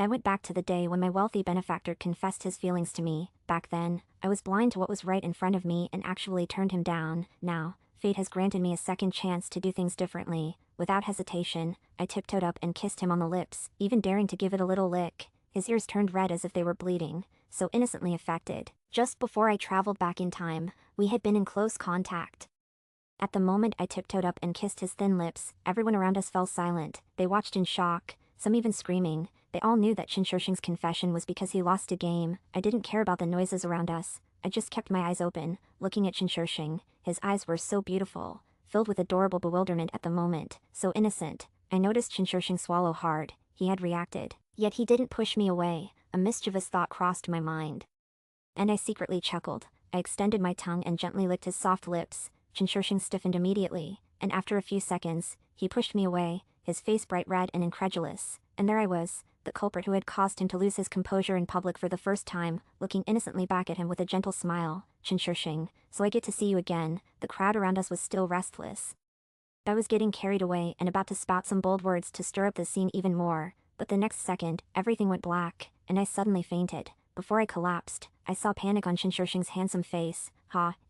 I went back to the day when my wealthy benefactor confessed his feelings to me. Back then, I was blind to what was right in front of me and actually turned him down. Now, fate has granted me a second chance to do things differently. Without hesitation, I tiptoed up and kissed him on the lips, even daring to give it a little lick. His ears turned red as if they were bleeding, so innocently affected. Just before I traveled back in time, we had been in close contact. At the moment I tiptoed up and kissed his thin lips, everyone around us fell silent. They watched in shock, some even screaming. They all knew that Shinshouxing's confession was because he lost a game. I didn't care about the noises around us. I just kept my eyes open, looking at Shinshouxing. His eyes were so beautiful, filled with adorable bewilderment at the moment, so innocent. I noticed Shinshouxing swallow hard. He had reacted. Yet he didn't push me away. A mischievous thought crossed my mind. And I secretly chuckled. I extended my tongue and gently licked his soft lips. Shinshouxing stiffened immediately, and after a few seconds, he pushed me away, his face bright red and incredulous. And there I was, the culprit who had caused him to lose his composure in public for the first time, looking innocently back at him with a gentle smile. Shinshouxing, so I get to see you again. The crowd around us was still restless. I was getting carried away and about to spout some bold words to stir up the scene even more, but the next second, everything went black, and I suddenly fainted. Before I collapsed, I saw panic on Shinshouxing's handsome face.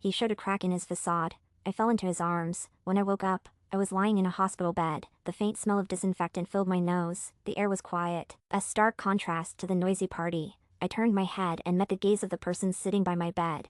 He showed a crack in his facade. I fell into his arms. When I woke up, I was lying in a hospital bed. The faint smell of disinfectant filled my nose. The air was quiet, a stark contrast to the noisy party. I turned my head and met the gaze of the person sitting by my bed.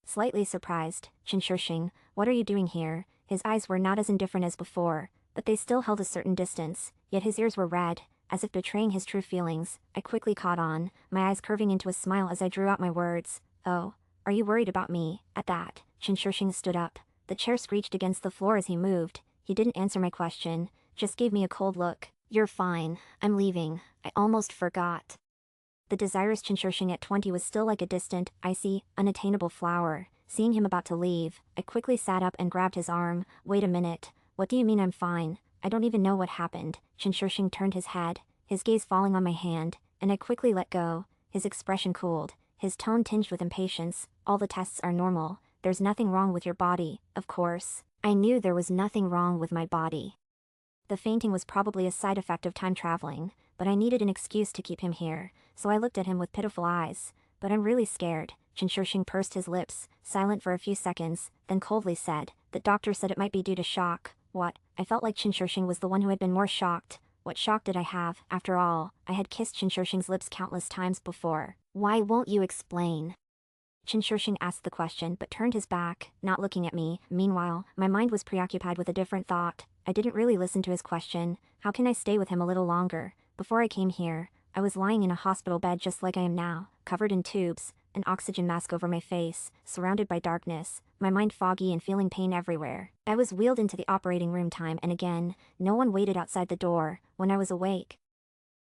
Slightly surprised, Shinshouxing, what are you doing here? His eyes were not as indifferent as before, but they still held a certain distance, yet his ears were red, as if betraying his true feelings. I quickly caught on, my eyes curving into a smile as I drew out my words. Oh, are you worried about me? At that, Shinshouxing stood up. The chair screeched against the floor as he moved. He didn't answer my question, just gave me a cold look. You're fine, I'm leaving. I almost forgot. The desirous Shinshouxing at 20 was still like a distant, icy, unattainable flower. Seeing him about to leave, I quickly sat up and grabbed his arm. Wait a minute, what do you mean I'm fine? I don't even know what happened. Shinshouxing turned his head, his gaze falling on my hand, and I quickly let go. His expression cooled, his tone tinged with impatience. All the tests are normal. There's nothing wrong with your body, of course. I knew there was nothing wrong with my body. The fainting was probably a side effect of time traveling, but I needed an excuse to keep him here, so I looked at him with pitiful eyes. But I'm really scared. Shinshouxing pursed his lips, silent for a few seconds, then coldly said, the doctor said it might be due to shock. What? I felt like Shinshouxing was the one who had been more shocked. What shock did I have? After all, I had kissed Shinshouxing's lips countless times before. Why won't you explain? Shinshouxing asked the question but turned his back, not looking at me. Meanwhile, my mind was preoccupied with a different thought. I didn't really listen to his question. How can I stay with him a little longer? Before I came here, I was lying in a hospital bed just like I am now, covered in tubes, an oxygen mask over my face, surrounded by darkness, my mind foggy and feeling pain everywhere. I was wheeled into the operating room time and again, no one waited outside the door when I was awake.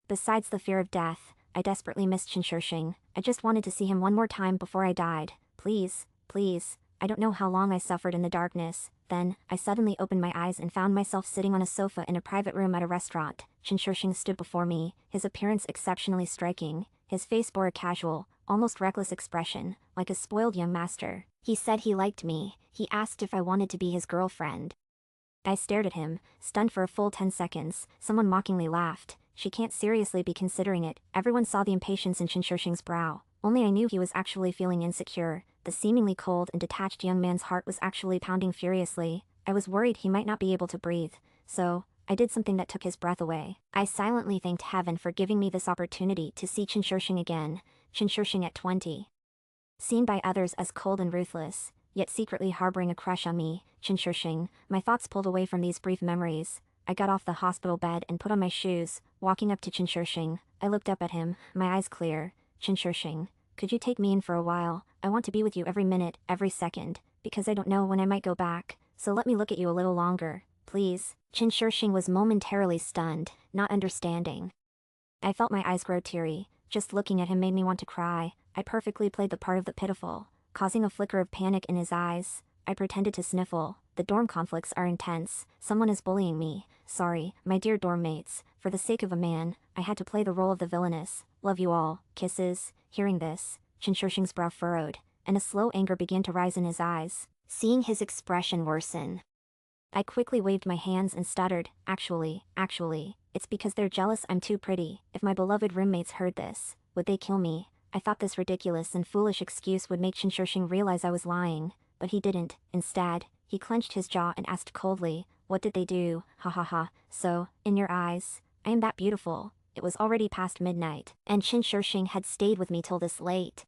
Besides the fear of death, I desperately missed Shinshouxing. I just wanted to see him one more time before I died. Please, please. I don't know how long I suffered in the darkness. Then, I suddenly opened my eyes and found myself sitting on a sofa in a private room at a restaurant. Shinshouxing stood before me, his appearance exceptionally striking. His face bore a casual, almost reckless expression, like a spoiled young master. He said he liked me. He asked if I wanted to be his girlfriend. I stared at him, stunned for a full 10 seconds. Someone mockingly laughed. She can't seriously be considering it. Everyone saw the impatience in Shinshouxing's brow. Only I knew he was actually feeling insecure. The seemingly cold and detached young man's heart was actually pounding furiously. I was worried he might not be able to breathe. So, I did something that took his breath away. I silently thanked heaven for giving me this opportunity to see Shinshouxing again. Shinshouxing at 20. Seen by others as cold and ruthless, yet secretly harboring a crush on me. Shinshouxing, my thoughts pulled away from these brief memories. I got off the hospital bed and put on my shoes. Walking up to Shinshouxing, I looked up at him, my eyes clear. Shinshouxing, could you take me in for a while? I want to be with you every minute, every second, because I don't know when I might go back, so let me look at you a little longer, please. Shinshouxing was momentarily stunned, not understanding. I felt my eyes grow teary. Just looking at him made me want to cry. I perfectly played the part of the pitiful, causing a flicker of panic in his eyes. I pretended to sniffle. The dorm conflicts are intense. Someone is bullying me. Sorry, my dear dorm mates. For the sake of a man, I had to play the role of the villainess. Love you all. Kisses. Hearing this, Shinshouxing's brow furrowed, and a slow anger began to rise in his eyes. Seeing his expression worsen, I quickly waved my hands and stuttered, actually, it's because they're jealous I'm too pretty. If my beloved roommates heard this, would they kill me? I thought this ridiculous and foolish excuse would make Shinshoushing realize I was lying, but he didn't. Instead, he clenched his jaw and asked coldly, what did they do? Ha ha ha. So, in your eyes, I am that beautiful. It was already past midnight, and Shinshoushing had stayed with me till this late.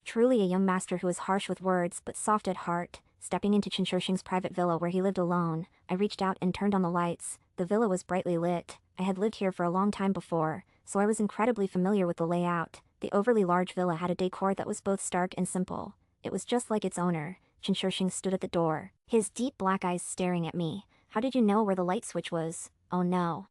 Truly a young master who was harsh with words but soft at heart. Stepping into Shinshoushing's private villa where he lived alone, I reached out and turned on the lights. The villa was brightly lit. I had lived here for a long time before, so I was incredibly familiar with the layout. The overly large villa had a decor that was both stark and simple. It was just like its owner. Shinshoushing stood at the door, his deep black eyes staring at me. How did you know where the light switch was? Oh no.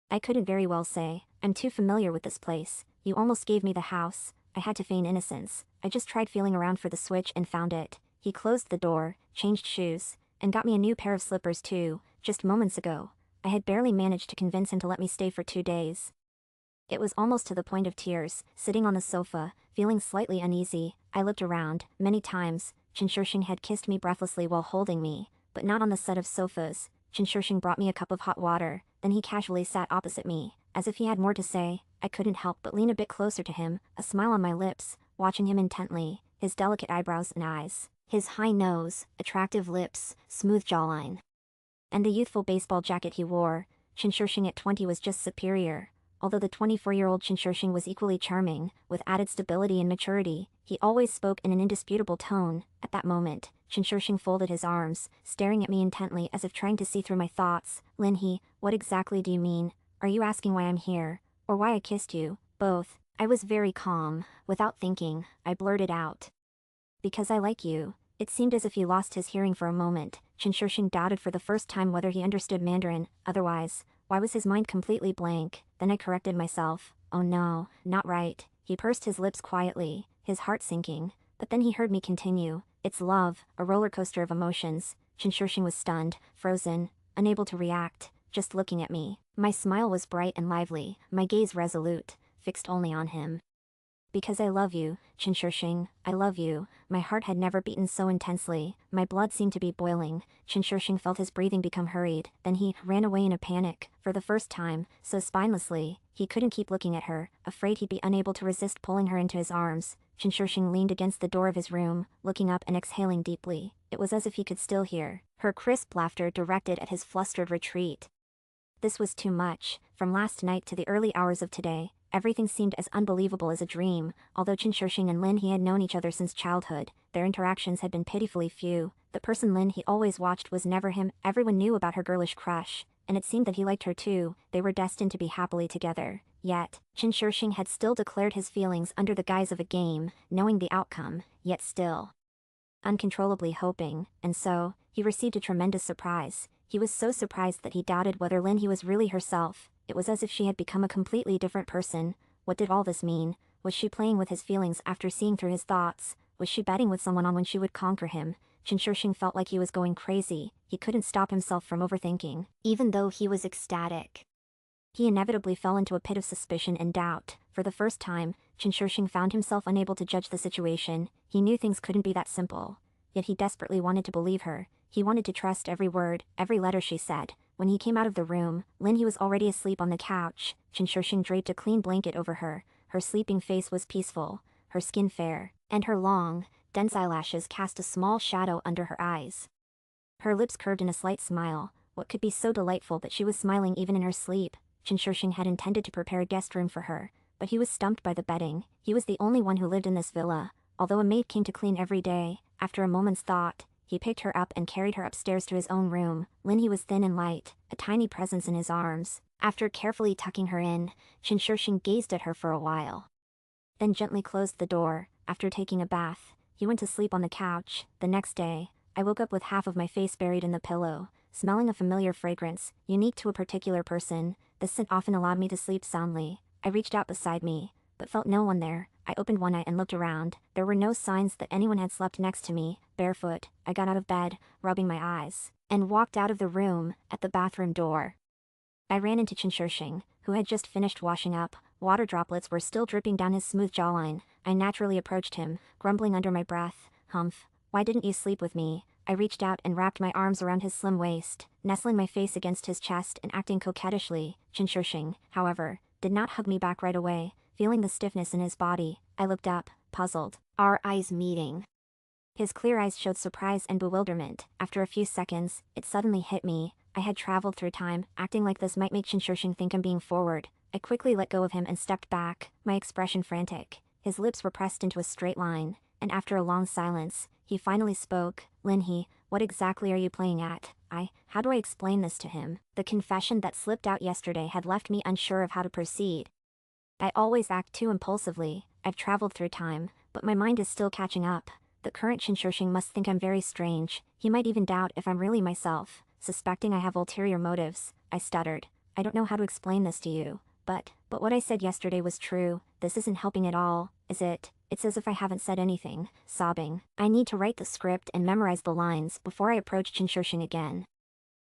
I couldn't very well say. I'm too familiar with this place. You almost gave me the house. I had to feign innocence. I just tried feeling around for the switch and found it. He closed the door, changed shoes, and got me a new pair of slippers too, just moments ago. I had barely managed to convince him to let me stay for 2 days. It was almost to the point of tears. Sitting on the sofa, feeling slightly uneasy, I looked around. Many times, Shinshoushing had kissed me breathlessly while holding me, but not on the set of sofas. Shinshoushing brought me a cup of hot water, then he casually sat opposite me. As if he had more to say, I couldn't help but lean a bit closer to him, a smile on my lips, watching him intently, his delicate eyebrows and eyes, his high nose, attractive lips, smooth jawline, and the youthful baseball jacket he wore. Shinshoushing at 20 was just superior. Although the 24-year-old Shinshoushing was equally charming, with added stability and maturity, he always spoke in an indisputable tone. At that moment, Shinshoushing folded his arms, staring at me intently as if trying to see through my thoughts. Linhee, what exactly do you mean? Are you asking why I'm here? Or why I kissed you? Both. I was very calm. Without thinking, I blurted out. Because I like you. It seemed as if he lost his hearing for a moment. Shinshoushing doubted for the first time whether he understood Mandarin. Otherwise, why was his mind completely blank? Then I corrected myself. Oh no, not right. He pursed his lips quietly, his heart sinking. But then he heard me continue. It's love, a roller coaster of emotions. Shinshoushing was stunned, frozen, unable to react, just looking at me. My smile was bright and lively, my gaze resolute, fixed only on him. Because I love you, Shinshoushing, I love you. My heart had never beaten so intensely. My blood seemed to be boiling. Shinshoushing felt his breathing become hurried. Then he ran away in a panic. For the first time, so spinelessly, he couldn't keep looking at her, afraid he'd be unable to resist pulling her into his arms. Shinshoushing leaned against the door of his room, looking up and exhaling deeply. It was as if he could still hear her crisp laughter directed at his flustered retreat. This was too much. From last night to the early hours of today, everything seemed as unbelievable as a dream. Although Shinshoushing and Linhee had known each other since childhood, their interactions had been pitifully few. The person Linhee always watched was never him. Everyone knew about her girlish crush, and it seemed that he liked her too. They were destined to be happily together. Yet, Shinshoushing had still declared his feelings under the guise of a game, knowing the outcome, yet still uncontrollably hoping, and so, he received a tremendous surprise. He was so surprised that he doubted whether Linhee was really herself. It was as if she had become a completely different person. What did all this mean? Was she playing with his feelings after seeing through his thoughts? Was she betting with someone on when she would conquer him? Shinshoushing felt like he was going crazy. He couldn't stop himself from overthinking, even though he was ecstatic. He inevitably fell into a pit of suspicion and doubt. For the first time, Shinshoushing found himself unable to judge the situation. He knew things couldn't be that simple. Yet he desperately wanted to believe her. He wanted to trust every word, every letter she said. When he came out of the room, Linhee was already asleep on the couch. Shinshoushing draped a clean blanket over her. Her sleeping face was peaceful, her skin fair, and her long, dense eyelashes cast a small shadow under her eyes. Her lips curved in a slight smile. What could be so delightful that she was smiling even in her sleep? Shinshoushing had intended to prepare a guest room for her, but he was stumped by the bedding. He was the only one who lived in this villa. Although a maid came to clean every day, after a moment's thought, he picked her up and carried her upstairs to his own room. Linhee was thin and light, a tiny presence in his arms. After carefully tucking her in, Shinshoushing gazed at her for a while, then gently closed the door. After taking a bath, he went to sleep on the couch. The next day, I woke up with half of my face buried in the pillow, smelling a familiar fragrance, unique to a particular person. The scent often allowed me to sleep soundly. I reached out beside me, but felt no one there. I opened one eye and looked around. There were no signs that anyone had slept next to me. Barefoot, I got out of bed, rubbing my eyes, and walked out of the room. At the bathroom door, I ran into Shinshoushing, who had just finished washing up. Water droplets were still dripping down his smooth jawline. I naturally approached him, grumbling under my breath. Humph, why didn't you sleep with me? I reached out and wrapped my arms around his slim waist, nestling my face against his chest and acting coquettishly. Chin, however, did not hug me back right away. Feeling the stiffness in his body, I looked up, puzzled. Our eyes meeting. His clear eyes showed surprise and bewilderment. After a few seconds, it suddenly hit me. I had traveled through time, acting like this might make Chin think I'm being forward. I quickly let go of him and stepped back, my expression frantic. His lips were pressed into a straight line, and after a long silence, he finally spoke. Lin, what exactly are you playing at? How do I explain this to him? The confession that slipped out yesterday had left me unsure of how to proceed. I always act too impulsively. I've traveled through time, but my mind is still catching up. The current Chin must think I'm very strange. He might even doubt if I'm really myself, suspecting I have ulterior motives. I stuttered. I don't know how to explain this to you. But what I said yesterday was true. This isn't helping at all, is it? It's as if I haven't said anything. Sobbing. I need to write the script and memorize the lines before I approach Chin again.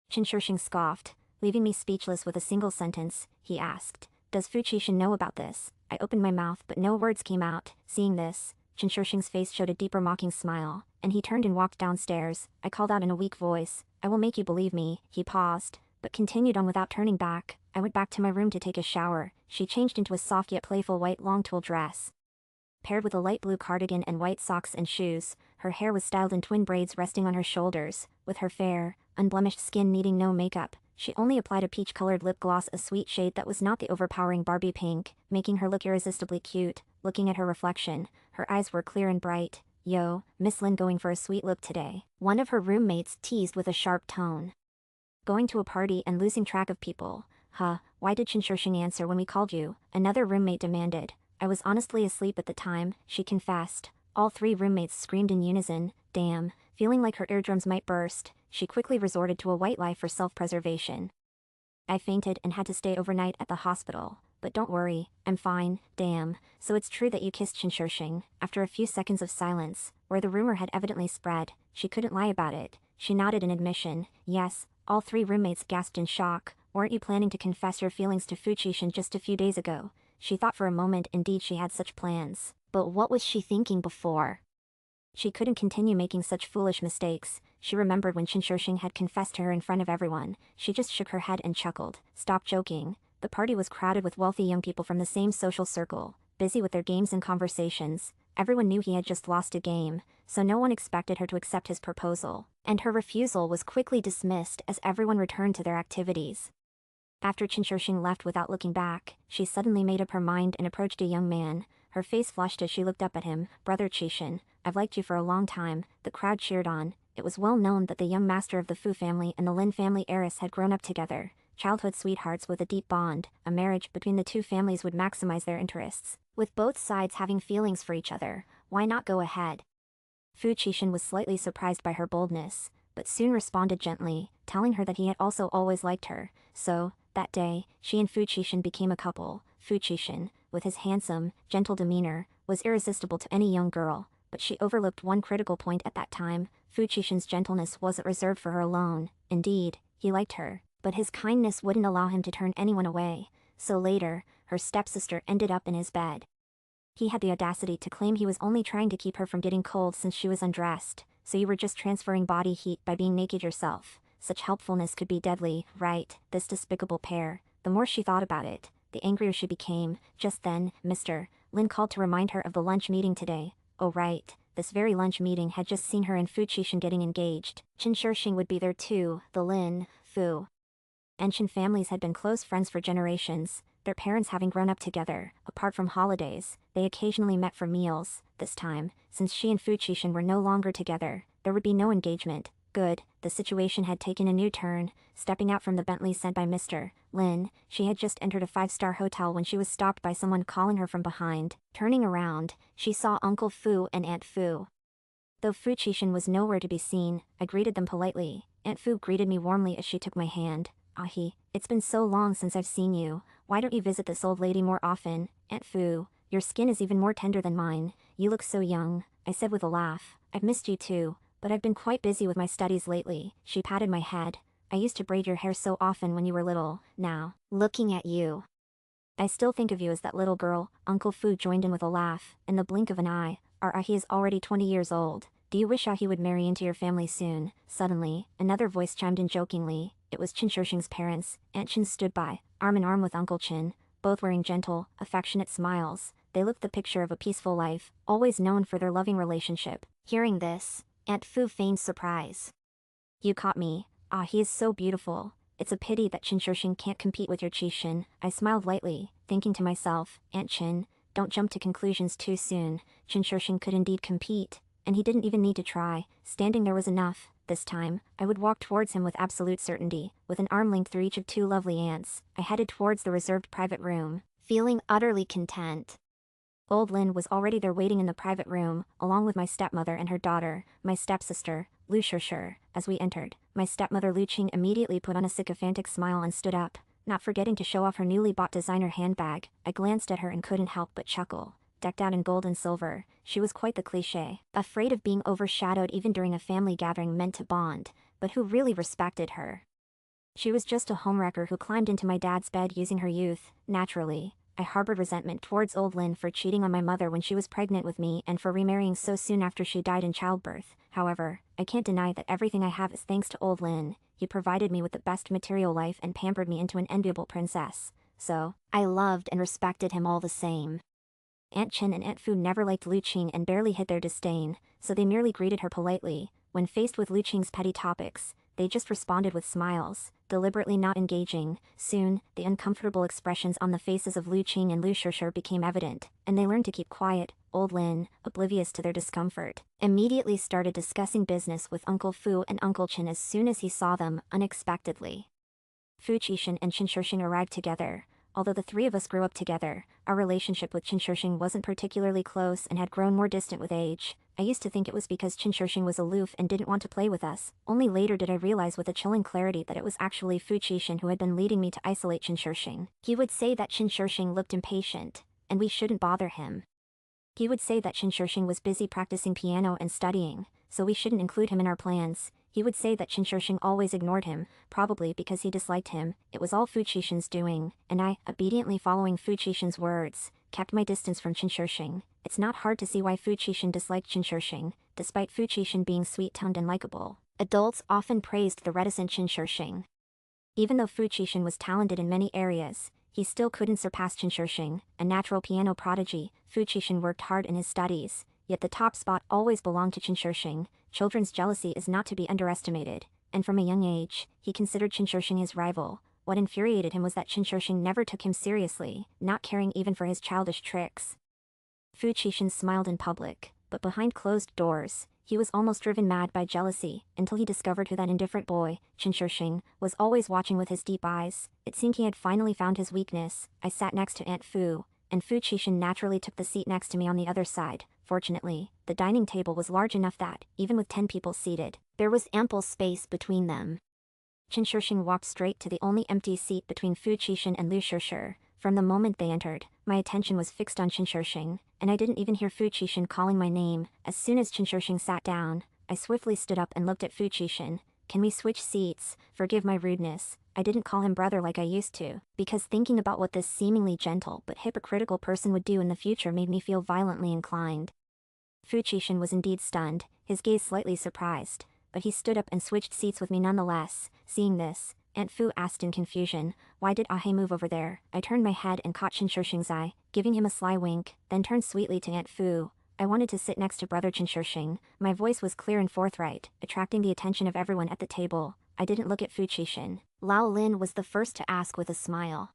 Chin scoffed, leaving me speechless with a single sentence. He asked, "Does Fu Qixin know about this?" I opened my mouth but no words came out. Seeing this, Chin face showed a deeper mocking smile, and he turned and walked downstairs. I called out in a weak voice, "I will make you believe me." He paused, but continued on without turning back. I went back to my room to take a shower. She changed into a soft yet playful white long tulle dress. Paired with a light blue cardigan and white socks and shoes, her hair was styled in twin braids resting on her shoulders, with her fair, unblemished skin needing no makeup. She only applied a peach-colored lip gloss, a sweet shade that was not the overpowering Barbie pink, making her look irresistibly cute. Looking at her reflection, her eyes were clear and bright. "Yo, Miss Lin going for a sweet look today?" one of her roommates teased with a sharp tone. "Going to a party and losing track of people. Huh, why did Chin answer when we called you?" another roommate demanded. "I was honestly asleep at the time," she confessed. All three roommates screamed in unison. Damn, feeling like her eardrums might burst, she quickly resorted to a white lie for self-preservation. "I fainted and had to stay overnight at the hospital. But don't worry, I'm fine." "Damn, so it's true that you kissed Chin." After a few seconds of silence, where the rumor had evidently spread, she couldn't lie about it. She nodded in admission. "Yes." All three roommates gasped in shock. "Weren't you planning to confess your feelings to Fu Qixin just a few days ago?" She thought for a moment. Indeed she had such plans. But what was she thinking before? She couldn't continue making such foolish mistakes. She remembered when Chin had confessed to her in front of everyone. She just shook her head and chuckled. "Stop joking." The party was crowded with wealthy young people from the same social circle, busy with their games and conversations. Everyone knew he had just lost a game, so no one expected her to accept his proposal, and her refusal was quickly dismissed as everyone returned to their activities. After Chin left without looking back, she suddenly made up her mind and approached a young man. Her face flushed as she looked up at him. "Brother Qixin, I've liked you for a long time." The crowd cheered on. It was well known that the young master of the Fu family and the Lin family heiress had grown up together, childhood sweethearts with a deep bond. A marriage between the two families would maximize their interests. With both sides having feelings for each other, why not go ahead? Fu Qixin was slightly surprised by her boldness, but soon responded gently, telling her that he had also always liked her. So, that day, she and Fu Qixin became a couple. Fu Qixin, with his handsome, gentle demeanor, was irresistible to any young girl, but she overlooked one critical point at that time. Fu Qixin's gentleness wasn't reserved for her alone. Indeed, he liked her, but his kindness wouldn't allow him to turn anyone away. So later, her stepsister ended up in his bed. He had the audacity to claim he was only trying to keep her from getting cold since she was undressed. "So you were just transferring body heat by being naked yourself." Such helpfulness could be deadly, right? This despicable pair. The more she thought about it, the angrier she became. Just then, Mr. Lin called to remind her of the lunch meeting today. Oh right, this very lunch meeting had just seen her and Fu Qixin getting engaged. Chin would be there too. The Lin, Fu, and Chin families had been close friends for generations, their parents having grown up together. Apart from holidays, they occasionally met for meals. This time, since she and Fu Qixin were no longer together, there would be no engagement. Good, the situation had taken a new turn. Stepping out from the Bentley sent by Mr. Lin, she had just entered a five-star hotel when she was stopped by someone calling her from behind. Turning around, she saw Uncle Fu and Aunt Fu. Though Fu Qixin was nowhere to be seen, I greeted them politely. Aunt Fu greeted me warmly as she took my hand. "Ahi, it's been so long since I've seen you. Why don't you visit this old lady more often?" "Aunt Fu, your skin is even more tender than mine. You look so young," I said with a laugh. "I've missed you too, but I've been quite busy with my studies lately." She patted my head. "I used to braid your hair so often when you were little. Now, looking at you, I still think of you as that little girl." Uncle Fu joined in with a laugh. In the blink of an eye, our Ahi is already 20 years old. Do you wish he would marry into your family soon? Suddenly, another voice chimed in jokingly. It was Qin Shishing's parents. Aunt Qin stood by, arm in arm with Uncle Qin, both wearing gentle, affectionate smiles. They looked the picture of a peaceful life, always known for their loving relationship. Hearing this, Aunt Fu feigned surprise. You caught me. Ah, he is so beautiful. It's a pity that Qin Shishing can't compete with your Qixin. I smiled lightly, thinking to myself, Aunt Qin, don't jump to conclusions too soon. Qin Shishing could indeed compete, and he didn't even need to try. Standing there was enough. This time, I would walk towards him with absolute certainty. With an arm length through each of two lovely aunts, I headed towards the reserved private room, feeling utterly content. Old Lin was already there waiting in the private room, along with my stepmother and her daughter, my stepsister, Lu Shishir. As we entered, my stepmother Lu Qing immediately put on a sycophantic smile and stood up, not forgetting to show off her newly bought designer handbag. I glanced at her and couldn't help but chuckle. Decked out in gold and silver, she was quite the cliché. Afraid of being overshadowed even during a family gathering meant to bond, but who really respected her? She was just a homewrecker who climbed into my dad's bed using her youth. Naturally, I harbored resentment towards old Lin for cheating on my mother when she was pregnant with me and for remarrying so soon after she died in childbirth. However, I can't deny that everything I have is thanks to old Lin. He provided me with the best material life and pampered me into an enviable princess. So, I loved and respected him all the same. Aunt Qin and Aunt Fu never liked Lu Qing and barely hid their disdain, so they merely greeted her politely. When faced with Lu Qing's petty topics, they just responded with smiles, deliberately not engaging. Soon, the uncomfortable expressions on the faces of Lu Qing and Lu Shishir became evident, and they learned to keep quiet. Old Lin, oblivious to their discomfort, immediately started discussing business with Uncle Fu and Uncle Qin as soon as he saw them, unexpectedly. Fu Qixin and Qin Shishing arrived together. Although the three of us grew up together, our relationship with Qin Shishing wasn't particularly close and had grown more distant with age. I used to think it was because Qin Shishing was aloof and didn't want to play with us. Only later did I realize with a chilling clarity that it was actually Fu Qixin who had been leading me to isolate Qin Shishing. He would say that Qin Shishing looked impatient, and we shouldn't bother him. He would say that Qin Shishing was busy practicing piano and studying, so we shouldn't include him in our plans. He would say that Qin Shishing always ignored him, probably because he disliked him. It was all Fu Qixin's doing, and I, obediently following Fu Qixin's words, kept my distance from Qin Shishing. It's not hard to see why Fu Qixin disliked Qin Shishing, despite Fu Qixin being sweet-tongued and likable. Adults often praised the reticent Qin Shishing. Even though Fu Qixin was talented in many areas, he still couldn't surpass Qin Shishing, a natural piano prodigy. Fu Qixin worked hard in his studies, yet the top spot always belonged to Qin Shishing. Children's jealousy is not to be underestimated, and from a young age, he considered Qin Shishing his rival. What infuriated him was that Qin Shishing never took him seriously, not caring even for his childish tricks. Fu Qixin smiled in public, but behind closed doors, he was almost driven mad by jealousy, until he discovered who that indifferent boy, Qin Shishing, was always watching with his deep eyes. It seemed he had finally found his weakness. I sat next to Aunt Fu, and Fu Qixin naturally took the seat next to me on the other side. Fortunately, the dining table was large enough that, even with 10 people seated, there was ample space between them. Qin Shishing walked straight to the only empty seat between Fu Qixin and Lu Shishir. From the moment they entered, my attention was fixed on Qin Shishing, and I didn't even hear Fu Qixin calling my name. As soon as Qin Shishing sat down, I swiftly stood up and looked at Fu Qixin. Can we switch seats? Forgive my rudeness. I didn't call him brother like I used to, because thinking about what this seemingly gentle but hypocritical person would do in the future made me feel violently inclined. Fu Qixin was indeed stunned, his gaze slightly surprised, but he stood up and switched seats with me nonetheless. Seeing this, Aunt Fu asked in confusion, why did Ahe move over there? I turned my head and caught Qin Shishing's eye, giving him a sly wink, then turned sweetly to Aunt Fu. I wanted to sit next to brother Qin Shishing. My voice was clear and forthright, attracting the attention of everyone at the table. I didn't look at Fu Qixin. Lao Lin was the first to ask with a smile.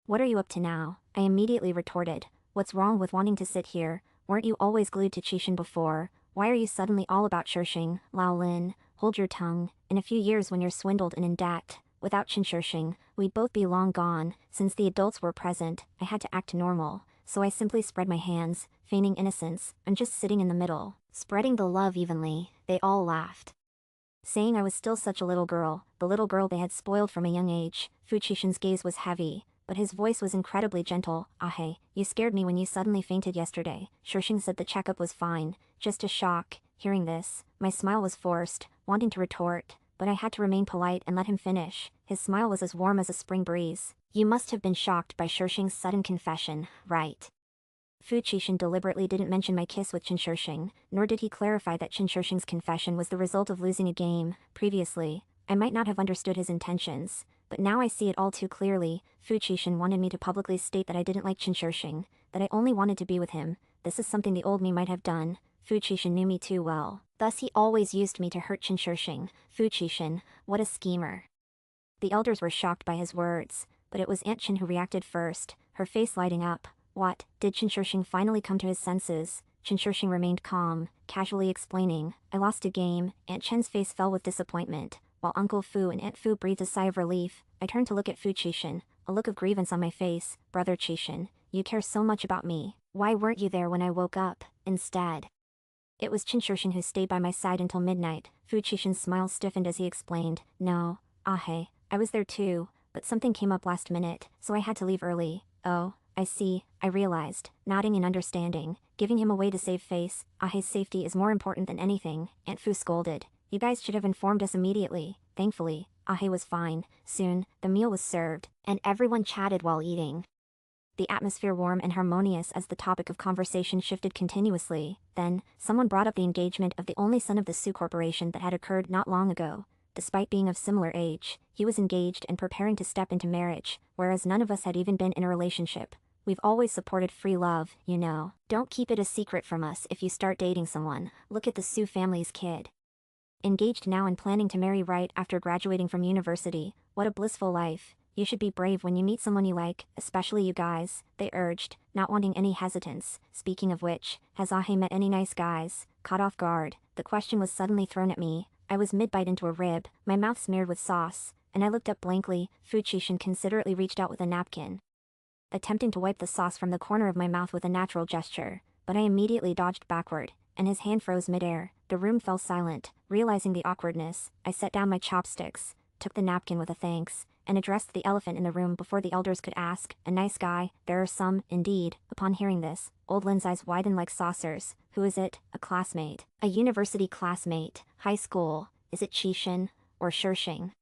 What are you up to now? I immediately retorted. What's wrong with wanting to sit here? Weren't you always glued to Qixin before? Why are you suddenly all about Shishing? Lao Lin, hold your tongue. In a few years when you're swindled and in debt, without Qin Shishing, we'd both be long gone. Since the adults were present, I had to act normal, so I simply spread my hands, feigning innocence. I'm just sitting in the middle, spreading the love evenly. They all laughed, saying I was still such a little girl, the little girl they had spoiled from a young age. Fu Qixin's gaze was heavy, but his voice was incredibly gentle. Ahe, you scared me when you suddenly fainted yesterday. Shishing said the checkup was fine, just a shock. Hearing this, my smile was forced, wanting to retort, but I had to remain polite and let him finish. His smile was as warm as a spring breeze. You must have been shocked by Shishing's sudden confession, right? Fu Qixin deliberately didn't mention my kiss with Chen Shishing, nor did he clarify that Chen Shishing's confession was the result of losing a game. Previously, I might not have understood his intentions, but now I see it all too clearly. Fu Qixin wanted me to publicly state that I didn't like Chen Shishing, that I only wanted to be with him. This is something the old me might have done. Fu Qixin knew me too well. Thus he always used me to hurt Chen Shishing. Fu Qixin, what a schemer. The elders were shocked by his words, but it was Aunt Chen who reacted first, her face lighting up. What? Did Chen Shishing finally come to his senses? Chen Shishing remained calm, casually explaining, I lost a game. Aunt Chen's face fell with disappointment, while Uncle Fu and Aunt Fu breathed a sigh of relief. I turned to look at Fu Qixin, a look of grievance on my face. Brother Qixin, you care so much about me. Why weren't you there when I woke up, instead? It was Chen Shishing who stayed by my side until midnight. Fu Qixin's smile stiffened as he explained, No, Ahe, I was there too, but something came up last minute, so I had to leave early. Oh, I see, I realized, nodding in understanding, giving him a way to save face. Ahe's safety is more important than anything, Aunt Fu scolded. You guys should have informed us immediately. Thankfully, Ahe was fine. Soon, the meal was served, and everyone chatted while eating. The atmosphere warm and harmonious as the topic of conversation shifted continuously. Then, someone brought up the engagement of the only son of the Su Corporation that had occurred not long ago. Despite being of similar age, he was engaged and preparing to step into marriage, whereas none of us had even been in a relationship. We've always supported free love, you know. Don't keep it a secret from us if you start dating someone. Look at the Su family's kid. Engaged now and planning to marry right after graduating from university. What a blissful life. You should be brave when you meet someone you like, especially you guys, they urged, not wanting any hesitance. Speaking of which, has Ahe met any nice guys? Caught off guard, the question was suddenly thrown at me. I was mid-bite into a rib, my mouth smeared with sauce, and I looked up blankly. Fu Qixin considerately reached out with a napkin, attempting to wipe the sauce from the corner of my mouth with a natural gesture, but I immediately dodged backward, and his hand froze midair. The room fell silent. Realizing the awkwardness, I set down my chopsticks, took the napkin with a thanks, and addressed the elephant in the room before the elders could ask. A nice guy, there are some, indeed. Upon hearing this, old Lin's eyes widened like saucers. Who is it? A classmate. A university classmate. High school. Is it Qixin? Or Shishing?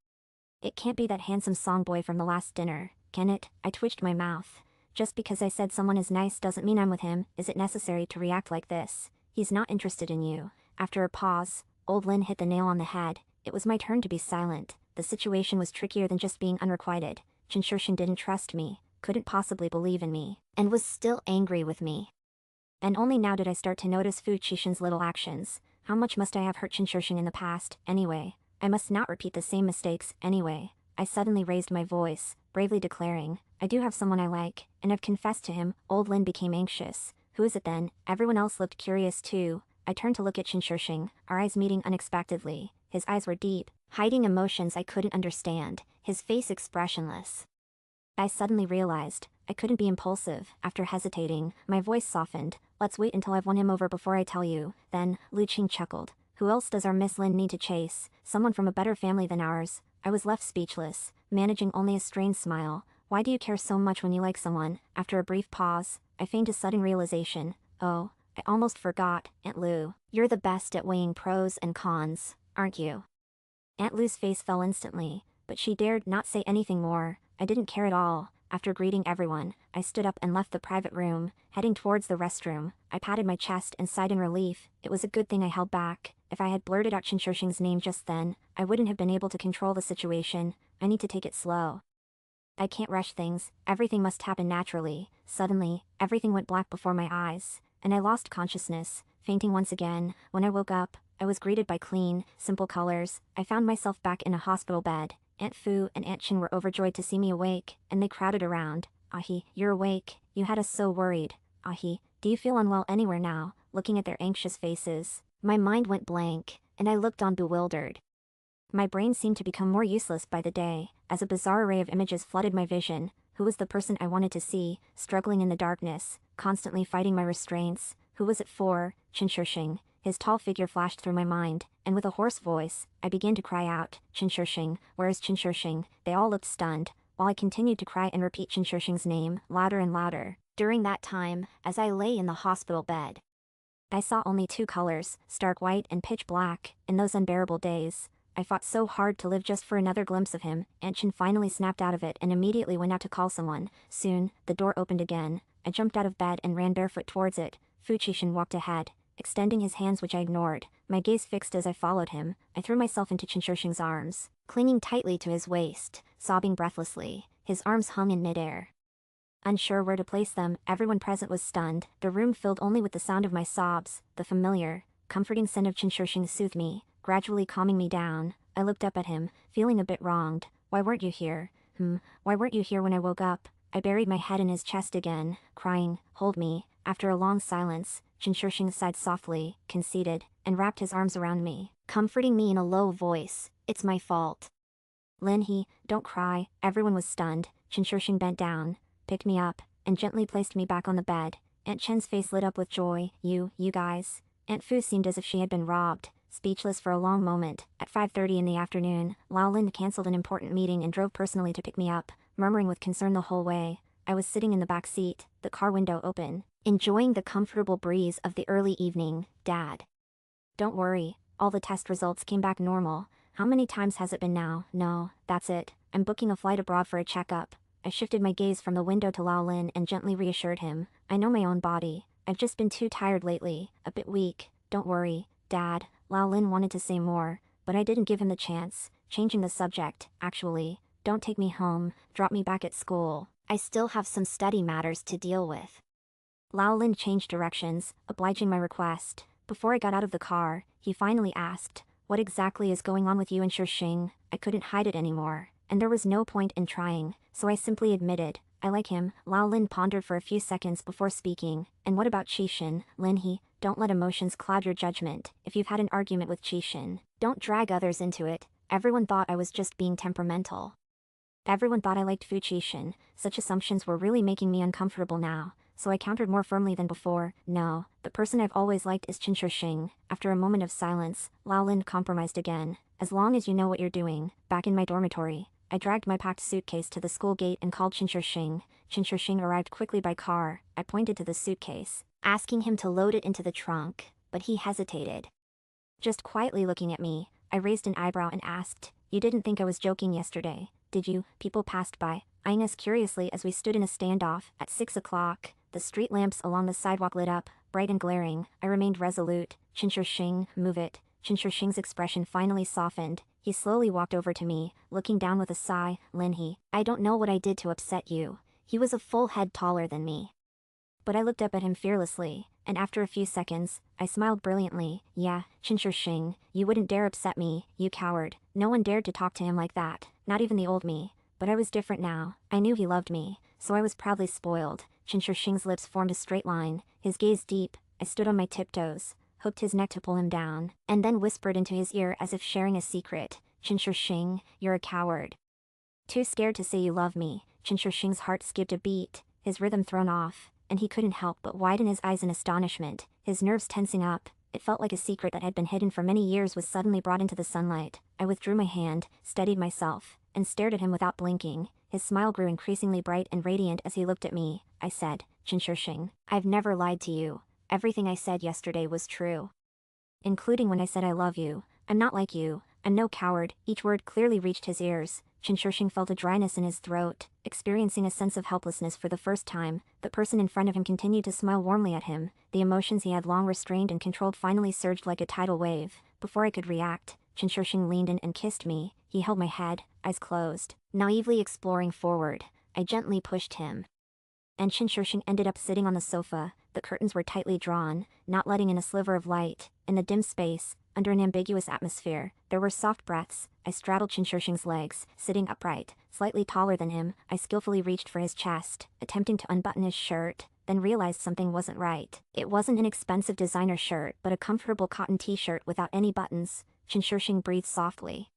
It can't be that handsome songboy from the last dinner, can it? I twitched my mouth. Just because I said someone is nice doesn't mean I'm with him. Is it necessary to react like this? He's not interested in you. After a pause, old Lin hit the nail on the head. It was my turn to be silent. The situation was trickier than just being unrequited. Chen Shishing didn't trust me, couldn't possibly believe in me, and was still angry with me. And only now did I start to notice Fu Qixin's little actions. How much must I have hurt Chen Shishing in the past, anyway? I must not repeat the same mistakes, anyway. I suddenly raised my voice, bravely declaring, I do have someone I like, and I've confessed to him. Old Lin became anxious. Who is it then? Everyone else looked curious too. I turned to look at Chen Shishing, our eyes meeting unexpectedly. His eyes were deep, hiding emotions I couldn't understand, his face expressionless. I suddenly realized, I couldn't be impulsive. After hesitating, my voice softened. Let's wait until I've won him over before I tell you. Then, Lu Qing chuckled. Who else does our Miss Lin need to chase? Someone from a better family than ours. I was left speechless, managing only a strained smile. Why do you care so much when you like someone? After a brief pause, I feigned a sudden realization. Oh, I almost forgot, Aunt Lu. You're the best at weighing pros and cons, aren't you? Aunt Lu's face fell instantly, but she dared not say anything more. I didn't care at all. After greeting everyone, I stood up and left the private room, heading towards the restroom. I patted my chest and sighed in relief. It was a good thing I held back. If I had blurted out Chen Shishing's name just then, I wouldn't have been able to control the situation. I need to take it slow. I can't rush things. Everything must happen naturally. Suddenly, everything went black before my eyes, and I lost consciousness, fainting once again. When I woke up, I was greeted by clean, simple colors. I found myself back in a hospital bed. Aunt Fu and Aunt Chen were overjoyed to see me awake, and they crowded around. Ahi, you're awake. You had us so worried. Ahi, do you feel unwell anywhere now? Looking at their anxious faces, my mind went blank, and I looked on bewildered. My brain seemed to become more useless by the day, as a bizarre array of images flooded my vision. Who was the person I wanted to see, struggling in the darkness, constantly fighting my restraints? Who was it for? Chen Shishing. His tall figure flashed through my mind, and with a hoarse voice, I began to cry out, Chen Shishing, where is Chen Shishing? They all looked stunned, while I continued to cry and repeat Chen Shishing's name, louder and louder. During that time, as I lay in the hospital bed, I saw only two colors, stark white and pitch black. In those unbearable days, I fought so hard to live just for another glimpse of him. Aunt Chen finally snapped out of it and immediately went out to call someone. Soon, the door opened again. I jumped out of bed and ran barefoot towards it. Fuchishin walked ahead, extending his hands which I ignored. My gaze fixed as I followed him. I threw myself into Chinshurshing's arms, clinging tightly to his waist, sobbing breathlessly. His arms hung in midair. Unsure where to place them, everyone present was stunned, the room filled only with the sound of my sobs. The familiar, comforting scent of Chinshurshing soothed me, gradually calming me down. I looked up at him, feeling a bit wronged. Why weren't you here? Why weren't you here when I woke up? I buried my head in his chest again, crying, hold me. After a long silence, Chinshurshing sighed softly, conceited, and wrapped his arms around me, comforting me in a low voice. It's my fault. Lin, don't cry. Everyone was stunned. Chinshurshing bent down, picked me up, and gently placed me back on the bed. Aunt Chen's face lit up with joy. You guys. Aunt Fu seemed as if she had been robbed, speechless for a long moment. At 5:30 in the afternoon, Lao Lin canceled an important meeting and drove personally to pick me up, murmuring with concern the whole way. I was sitting in the back seat, the car window open, enjoying the comfortable breeze of the early evening. Dad. Don't worry, all the test results came back normal. How many times has it been now? No, that's it. I'm booking a flight abroad for a checkup. I shifted my gaze from the window to Lao Lin and gently reassured him. I know my own body. I've just been too tired lately, a bit weak. Don't worry, Dad. Lao Lin wanted to say more, but I didn't give him the chance, changing the subject. Actually, don't take me home, drop me back at school. I still have some study matters to deal with. Lao Lin changed directions, obliging my request. Before I got out of the car, he finally asked, what exactly is going on with you and Shishing? I couldn't hide it anymore, and there was no point in trying, so I simply admitted, I like him. Lao Lin pondered for a few seconds before speaking. And what about Chishin? Lin, don't let emotions cloud your judgment. If you've had an argument with Chishin, don't drag others into it. Everyone thought I was just being temperamental. Everyone thought I liked Fu Chishin. Such assumptions were really making me uncomfortable now, so I countered more firmly than before. No, the person I've always liked is Chinshurshing. After a moment of silence, Lao Lin compromised again. As long as you know what you're doing. Back in my dormitory, I dragged my packed suitcase to the school gate and called Chinshurshing. Chinshurshing arrived quickly by car. I pointed to the suitcase, asking him to load it into the trunk, but he hesitated. Just quietly looking at me, I raised an eyebrow and asked, you didn't think I was joking yesterday, did you? People passed by, eyeing us curiously as we stood in a standoff. At 6 o'clock, the street lamps along the sidewalk lit up, bright and glaring. I remained resolute. Chinshurshing, move it. Chinshurshing's expression finally softened. He slowly walked over to me, looking down with a sigh. Lin, I don't know what I did to upset you. He was a full head taller than me. But I looked up at him fearlessly, and after a few seconds, I smiled brilliantly. Yeah, Chinshurshing, you wouldn't dare upset me, you coward. No one dared to talk to him like that, not even the old me. But I was different now. I knew he loved me, so I was proudly spoiled. Chinshurshing's lips formed a straight line, his gaze deep. I stood on my tiptoes, hooked his neck to pull him down, and then whispered into his ear as if sharing a secret. Chinshurshing, you're a coward. Too scared to say you love me. Chinshurshing's heart skipped a beat, his rhythm thrown off, and he couldn't help but widen his eyes in astonishment, his nerves tensing up. It felt like a secret that had been hidden for many years was suddenly brought into the sunlight. I withdrew my hand, steadied myself, and stared at him without blinking. His smile grew increasingly bright and radiant as he looked at me. I said, Chinshurshing, I've never lied to you. Everything I said yesterday was true. Including when I said I love you. I'm not like you. I'm no coward. Each word clearly reached his ears. Chinshurshing felt a dryness in his throat, experiencing a sense of helplessness for the first time. The person in front of him continued to smile warmly at him. The emotions he had long restrained and controlled finally surged like a tidal wave. Before I could react, Chinshurshing leaned in and kissed me. He held my head, eyes closed, naively exploring forward. I gently pushed him, and Chinshurshing ended up sitting on the sofa. The curtains were tightly drawn, not letting in a sliver of light. In the dim space, under an ambiguous atmosphere, there were soft breaths. I straddled Chinshurshing's legs, sitting upright, slightly taller than him. I skillfully reached for his chest, attempting to unbutton his shirt, then realized something wasn't right. It wasn't an expensive designer shirt, but a comfortable cotton t-shirt without any buttons. Chinshurshing breathed softly,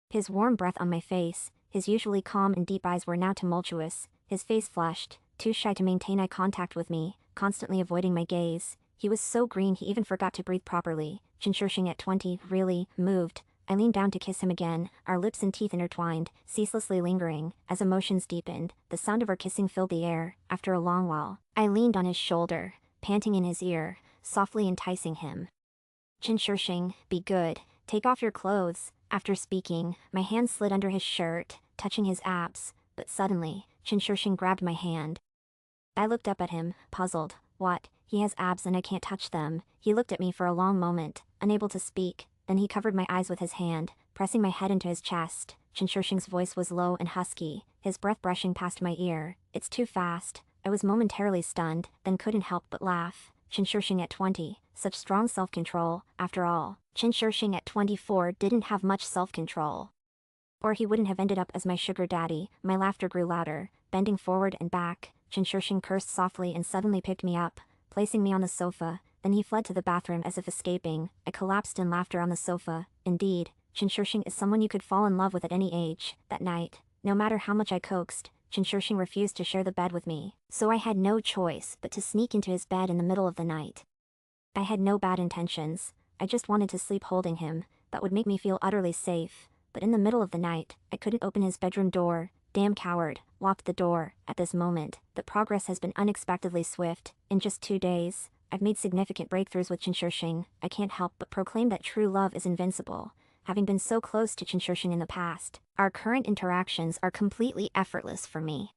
his warm breath on my face. His usually calm and deep eyes were now tumultuous. His face flushed, too shy to maintain eye contact with me, constantly avoiding my gaze. He was so green he even forgot to breathe properly. Chinshurshing at 20 really moved. I leaned down to kiss him again, our lips and teeth intertwined, ceaselessly lingering. As emotions deepened, the sound of our kissing filled the air. After a long while, I leaned on his shoulder, panting in his ear, softly enticing him. Chinshurshing, be good. Take off your clothes. After speaking, my hand slid under his shirt, touching his abs, but suddenly, Chinshurshing grabbed my hand. I looked up at him, puzzled. What? He has abs and I can't touch them. He looked at me for a long moment, unable to speak. Then he covered my eyes with his hand, pressing my head into his chest. Chinshurshing's voice was low and husky, his breath brushing past my ear. It's too fast. I was momentarily stunned, then couldn't help but laugh. Chinshurshing at 20, such strong self-control. After all, Chinshurshing at 24 didn't have much self-control. Or he wouldn't have ended up as my sugar daddy. My laughter grew louder, bending forward and back. Chinshurshing cursed softly and suddenly picked me up, placing me on the sofa. Then he fled to the bathroom as if escaping. I collapsed in laughter on the sofa. Indeed, Chinshurshing is someone you could fall in love with at any age. That night, no matter how much I coaxed, Chinshurshing refused to share the bed with me. So I had no choice but to sneak into his bed in the middle of the night. I had no bad intentions. I just wanted to sleep holding him. That would make me feel utterly safe. But in the middle of the night, I couldn't open his bedroom door. Damn coward. Locked the door. At this moment, the progress has been unexpectedly swift. In just 2 days, I've made significant breakthroughs with Chinshurshing. I can't help but proclaim that true love is invincible. Having been so close to Chinshurshing in the past, our current interactions are completely effortless for me.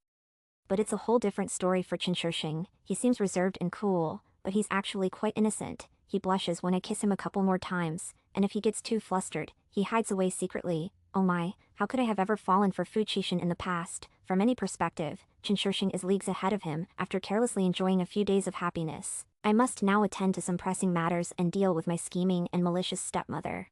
But it's a whole different story for Chinshurshing. He seems reserved and cool, but he's actually quite innocent. He blushes when I kiss him a couple more times, and if he gets too flustered, he hides away secretly. Oh my, how could I have ever fallen for Fuchishin in the past? From any perspective, Chinshurshing is leagues ahead of him after carelessly enjoying a few days of happiness. I must now attend to some pressing matters and deal with my scheming and malicious stepmother.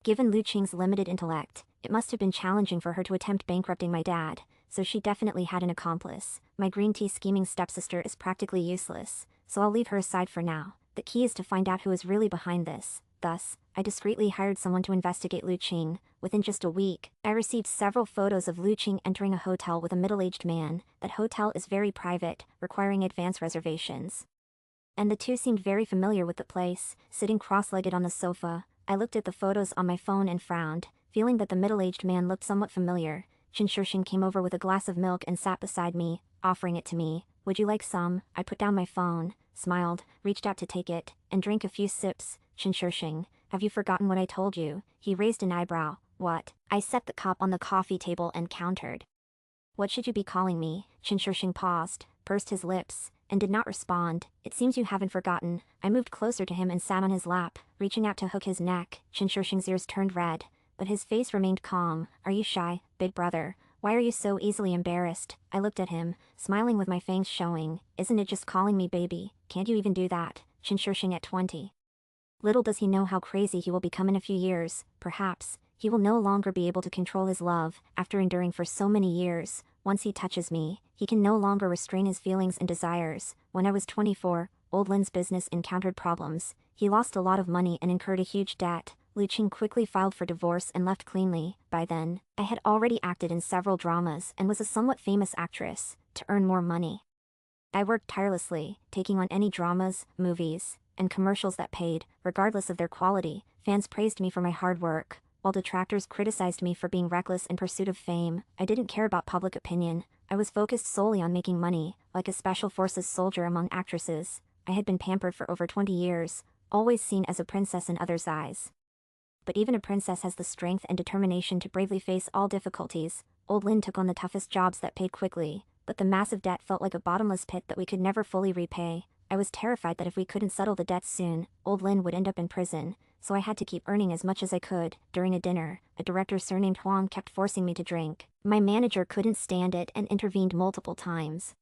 Given Lu Qing's limited intellect, it must have been challenging for her to attempt bankrupting my dad, so she definitely had an accomplice. My green tea scheming stepsister is practically useless, so I'll leave her aside for now. The key is to find out who is really behind this. Thus, I discreetly hired someone to investigate Lu Qing. Within just a week, I received several photos of Lu Qing entering a hotel with a middle-aged man. That hotel is very private, requiring advance reservations. And the two seemed very familiar with the place, sitting cross-legged on the sofa. I looked at the photos on my phone and frowned, feeling that the middle-aged man looked somewhat familiar. Chinshurshing came over with a glass of milk and sat beside me, offering it to me. Would you like some? I put down my phone, smiled, reached out to take it, and drank a few sips. Chinshurshing, have you forgotten what I told you? He raised an eyebrow. What? I set the cup on the coffee table and countered. What should you be calling me? Chinshurshing paused, pursed his lips, and did not respond. It seems you haven't forgotten. I moved closer to him and sat on his lap, reaching out to hook his neck. Chinshurshing's ears turned red, but his face remained calm. Are you shy, big brother? Why are you so easily embarrassed? I looked at him, smiling with my fangs showing. Isn't it just calling me baby? Can't you even do that? Chinshurshing at 20. Little does he know how crazy he will become in a few years. Perhaps he will no longer be able to control his love after enduring for so many years. Once he touches me, he can no longer restrain his feelings and desires. When I was 24, old Lin's business encountered problems. He lost a lot of money and incurred a huge debt. Lu Qing quickly filed for divorce and left cleanly. By then, I had already acted in several dramas and was a somewhat famous actress. To earn more money, I worked tirelessly, taking on any dramas, movies, and commercials that paid, regardless of their quality. Fans praised me for my hard work, while detractors criticized me for being reckless in pursuit of fame. I didn't care about public opinion. I was focused solely on making money, like a special forces soldier among actresses. I had been pampered for over 20 years, always seen as a princess in others' eyes. But even a princess has the strength and determination to bravely face all difficulties. Old Lin took on the toughest jobs that paid quickly, but the massive debt felt like a bottomless pit that we could never fully repay. I was terrified that if we couldn't settle the debts soon, Old Lin would end up in prison, so I had to keep earning as much as I could. During a dinner, a director surnamed Huang kept forcing me to drink. My manager couldn't stand it and intervened multiple times,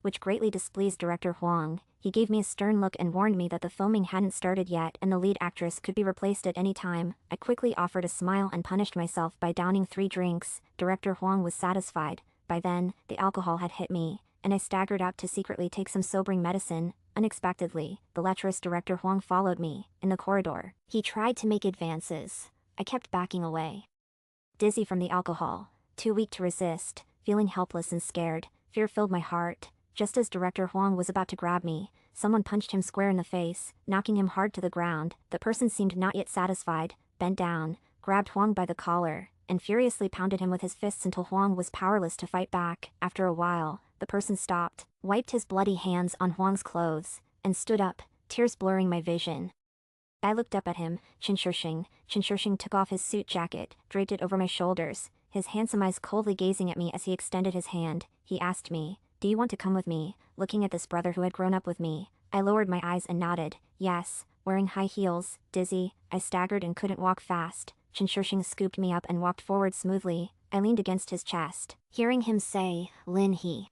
which greatly displeased Director Huang. He gave me a stern look and warned me that the filming hadn't started yet and the lead actress could be replaced at any time. I quickly offered a smile and punished myself by downing 3 drinks. Director Huang was satisfied. By then, the alcohol had hit me, and I staggered out to secretly take some sobering medicine. Unexpectedly, the lecherous Director Huang followed me. In the corridor, he tried to make advances. I kept backing away, dizzy from the alcohol, too weak to resist, feeling helpless and scared. Fear filled my heart. Just as Director Huang was about to grab me, someone punched him square in the face, knocking him hard to the ground. The person seemed not yet satisfied, bent down, grabbed Huang by the collar, and furiously pounded him with his fists until Huang was powerless to fight back. After a while, the person stopped, wiped his bloody hands on Huang's clothes, and stood up, tears blurring my vision. I looked up at him. Chinshurshing. Chinshurshing took off his suit jacket, draped it over my shoulders, his handsome eyes coldly gazing at me as he extended his hand. He asked me, do you want to come with me? Looking at this brother who had grown up with me, I lowered my eyes and nodded. Yes. Wearing high heels, dizzy, I staggered and couldn't walk fast. Shinsheng scooped me up and walked forward smoothly. I leaned against his chest, hearing him say, Lin he.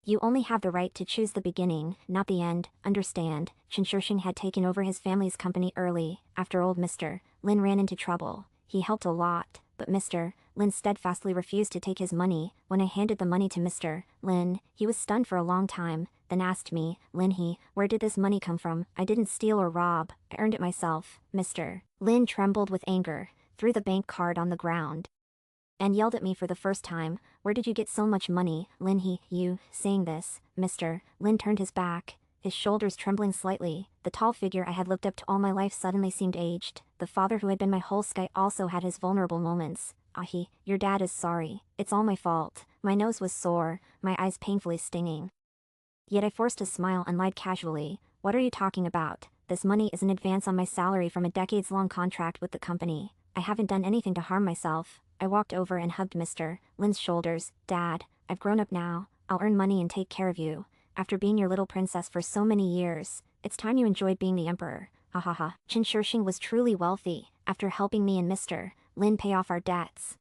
You only have the right to choose the beginning, not the end, understand? Shinsheng had taken over his family's company early, after old Mr. Lin ran into trouble. He helped a lot, but Mr. Lin steadfastly refused to take his money. When I handed the money to Mr. Lin, he was stunned for a long time, then asked me, Lin he, where did this money come from? I didn't steal or rob, I earned it myself. Mr. Lin trembled with anger, threw the bank card on the ground, and yelled at me for the first time, where did you get so much money, Lin he, you? Saying this, Mr. Lin turned his back, his shoulders trembling slightly. The tall figure I had looked up to all my life suddenly seemed aged. The father who had been my whole sky also had his vulnerable moments. Ahi, your dad is sorry. It's all my fault. My nose was sore, my eyes painfully stinging. Yet I forced a smile and lied casually. What are you talking about? This money is an advance on my salary from a decades-long contract with the company. I haven't done anything to harm myself. I walked over and hugged Mr. Lin's shoulders. Dad, I've grown up now. I'll earn money and take care of you. After being your little princess for so many years, it's time you enjoyed being the emperor. Ha ha ha. Qin Shishing was truly wealthy, after helping me and Mr. Lin pay off our debts.